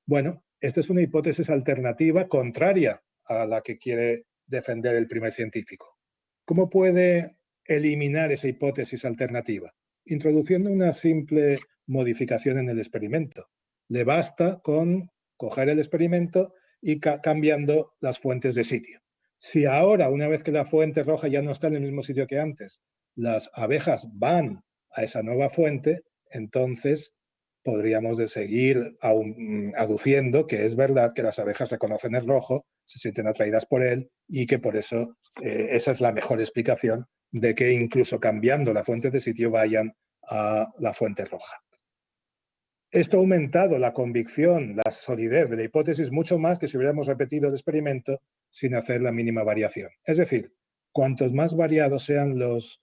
Bueno, esta es una hipótesis alternativa contraria a la que quiere defender el primer científico. ¿Cómo puede eliminar esa hipótesis alternativa? Introduciendo una simple modificación en el experimento. Le basta con coger el experimento y cambiando las fuentes de sitio. Si ahora, una vez que la fuente roja ya no está en el mismo sitio que antes, las abejas van a esa nueva fuente, entonces podríamos de seguir aduciendo que es verdad que las abejas reconocen el rojo, se sienten atraídas por él y que por eso esa es la mejor explicación de que incluso cambiando la fuente de sitio vayan a la fuente roja. Esto ha aumentado la convicción, la solidez de la hipótesis mucho más que si hubiéramos repetido el experimento sin hacer la mínima variación. Es decir, cuantos más variados sean los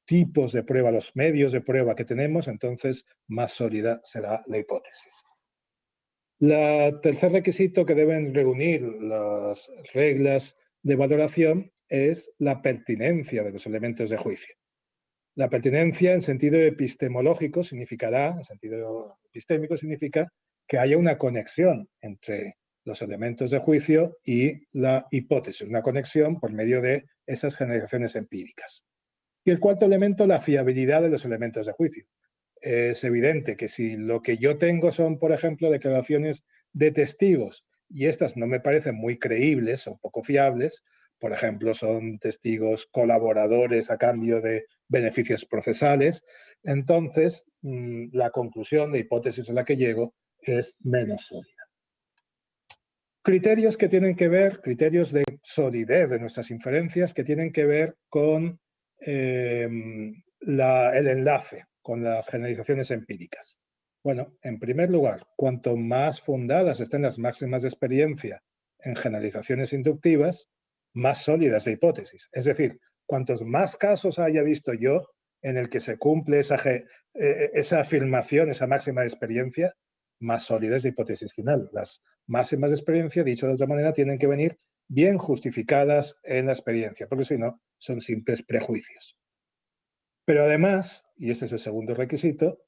tipos de prueba, los medios de prueba que tenemos, entonces más sólida será la hipótesis. El tercer requisito que deben reunir las reglas de valoración es la pertinencia de los elementos de juicio. La pertinencia en sentido epistemológico significará, en sentido epistémico significa que haya una conexión entre los elementos de juicio y la hipótesis, una conexión por medio de esas generalizaciones empíricas. Y el cuarto elemento, la fiabilidad de los elementos de juicio. Es evidente que si lo que yo tengo son, por ejemplo, declaraciones de testigos y estas no me parecen muy creíbles o poco fiables, por ejemplo, son testigos colaboradores a cambio de beneficios procesales, entonces la conclusión de hipótesis a la que llego es menos sólida. Criterios que tienen que ver, criterios de solidez de nuestras inferencias que tienen que ver con el enlace, con las generalizaciones empíricas. Bueno, en primer lugar, cuanto más fundadas estén las máximas de experiencia en generalizaciones inductivas, más sólidas la hipótesis. Es decir, cuantos más casos haya visto yo en el que se cumple esa afirmación, esa máxima de experiencia, más sólida es la hipótesis final. Las máximas de experiencia, dicho de otra manera, tienen que venir bien justificadas en la experiencia, porque si no, son simples prejuicios. Pero además, y este es el segundo requisito,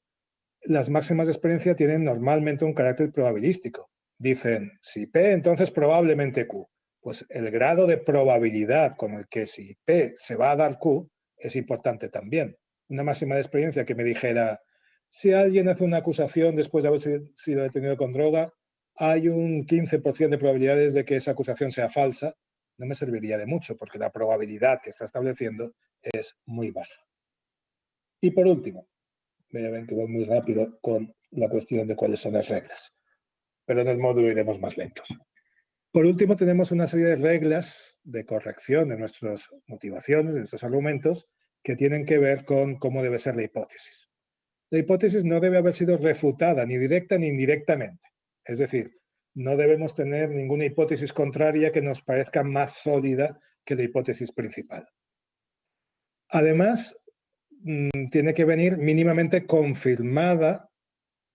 las máximas de experiencia tienen normalmente un carácter probabilístico. Dicen, si P, entonces probablemente Q. Pues el grado de probabilidad con el que si P se va a dar Q es importante también. Una máxima de experiencia que me dijera, si alguien hace una acusación después de haber sido detenido con droga, hay un 15% de probabilidades de que esa acusación sea falsa, no me serviría de mucho porque la probabilidad que está estableciendo es muy baja. Y por último, ya ven que voy muy rápido con la cuestión de cuáles son las reglas, pero en el módulo iremos más lentos. Por último, tenemos una serie de reglas de corrección de nuestras motivaciones, de nuestros argumentos, que tienen que ver con cómo debe ser la hipótesis. La hipótesis no debe haber sido refutada ni directa ni indirectamente. Es decir, no debemos tener ninguna hipótesis contraria que nos parezca más sólida que la hipótesis principal. Además, tiene que venir mínimamente confirmada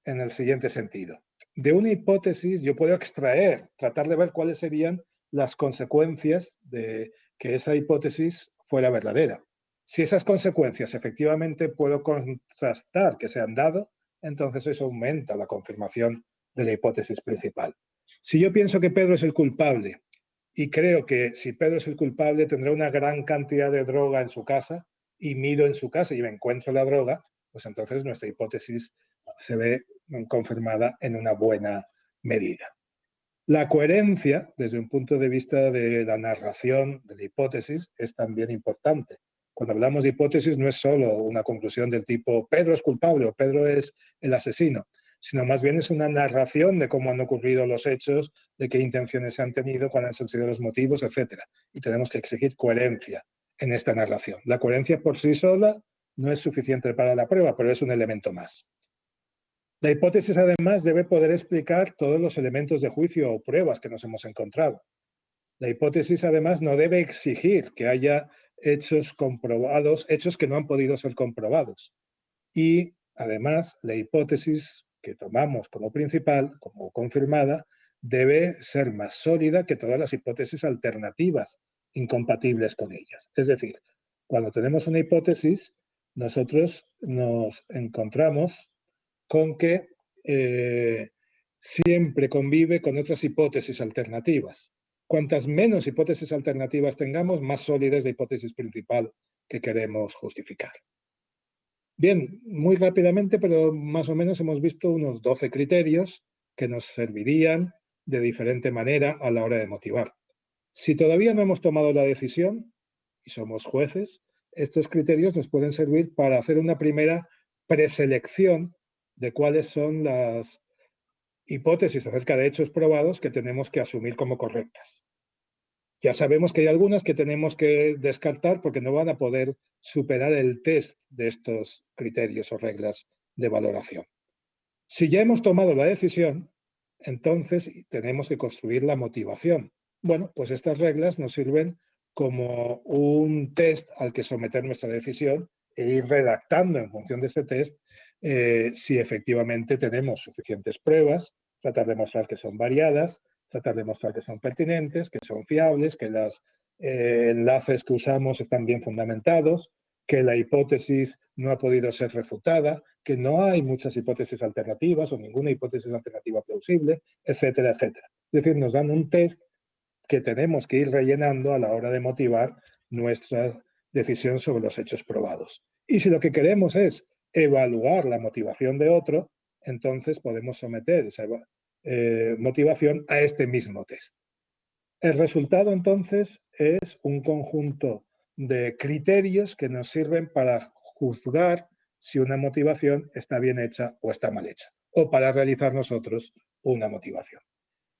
en el siguiente sentido. De una hipótesis yo puedo extraer, tratar de ver cuáles serían las consecuencias de que esa hipótesis fuera verdadera. Si esas consecuencias efectivamente puedo contrastar que se han dado, entonces eso aumenta la confirmación de la hipótesis principal. Si yo pienso que Pedro es el culpable y creo que si Pedro es el culpable tendrá una gran cantidad de droga en su casa y miro en su casa y me encuentro la droga, pues entonces nuestra hipótesis se ve confirmada en una buena medida. La coherencia, desde un punto de vista de la narración de la hipótesis, es también importante. Cuando hablamos de hipótesis no es solo una conclusión del tipo Pedro es culpable o Pedro es el asesino, sino más bien es una narración de cómo han ocurrido los hechos, de qué intenciones se han tenido, cuáles han sido los motivos, etc. Y tenemos que exigir coherencia en esta narración. La coherencia por sí sola no es suficiente para la prueba, pero es un elemento más. La hipótesis, además, debe poder explicar todos los elementos de juicio o pruebas que nos hemos encontrado. La hipótesis, además, no debe exigir que haya hechos comprobados, hechos que no han podido ser comprobados. Y, además, la hipótesis que tomamos como principal, como confirmada, debe ser más sólida que todas las hipótesis alternativas incompatibles con ellas. Es decir, cuando tenemos una hipótesis, nosotros nos encontramos con que siempre convive con otras hipótesis alternativas. Cuantas menos hipótesis alternativas tengamos, más sólida es la hipótesis principal que queremos justificar. Bien, muy rápidamente, pero más o menos hemos visto unos 12 criterios que nos servirían de diferente manera a la hora de motivar. Si todavía no hemos tomado la decisión y somos jueces, estos criterios nos pueden servir para hacer una primera preselección de cuáles son las hipótesis acerca de hechos probados que tenemos que asumir como correctas. Ya sabemos que hay algunas que tenemos que descartar porque no van a poder superar el test de estos criterios o reglas de valoración. Si ya hemos tomado la decisión, entonces tenemos que construir la motivación. Bueno, pues estas reglas nos sirven como un test al que someter nuestra decisión e ir redactando en función de ese test si efectivamente tenemos suficientes pruebas, tratar de mostrar que son variadas, tratar de mostrar que son pertinentes, que son fiables, que los enlaces que usamos están bien fundamentados, que la hipótesis no ha podido ser refutada, que no hay muchas hipótesis alternativas o ninguna hipótesis alternativa plausible, etcétera, etcétera. Es decir, nos dan un test que tenemos que ir rellenando a la hora de motivar nuestra decisión sobre los hechos probados. Y si lo que queremos es evaluar la motivación de otro, entonces podemos someter esa motivación a este mismo test. El resultado, entonces, es un conjunto de criterios que nos sirven para juzgar si una motivación está bien hecha o está mal hecha, o para realizar nosotros una motivación.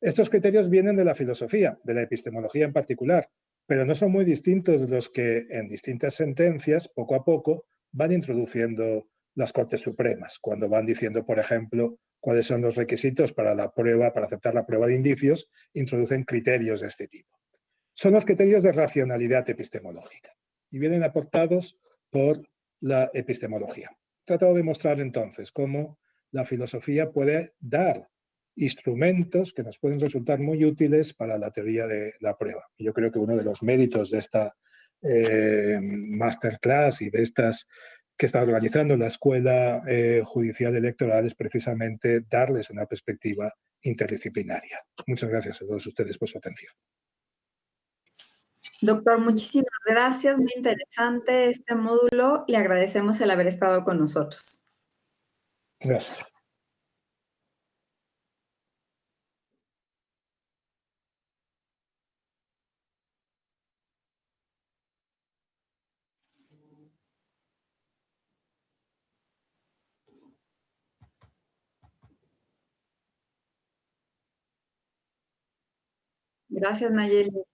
Estos criterios vienen de la filosofía, de la epistemología en particular, pero no son muy distintos de los que en distintas sentencias, poco a poco, van introduciendo las Cortes Supremas, cuando van diciendo, por ejemplo, cuáles son los requisitos para la prueba, para aceptar la prueba de indicios, introducen criterios de este tipo. Son los criterios de racionalidad epistemológica y vienen aportados por la epistemología. He tratado de mostrar entonces cómo la filosofía puede dar instrumentos que nos pueden resultar muy útiles para la teoría de la prueba. Y yo creo que uno de los méritos de esta masterclass y de estas que está organizando la Escuela Judicial Electoral es precisamente darles una perspectiva interdisciplinaria. Muchas gracias a todos ustedes por su atención. Doctor, muchísimas gracias. Muy interesante este módulo. Le agradecemos el haber estado con nosotros. Gracias. Gracias, Nayeli.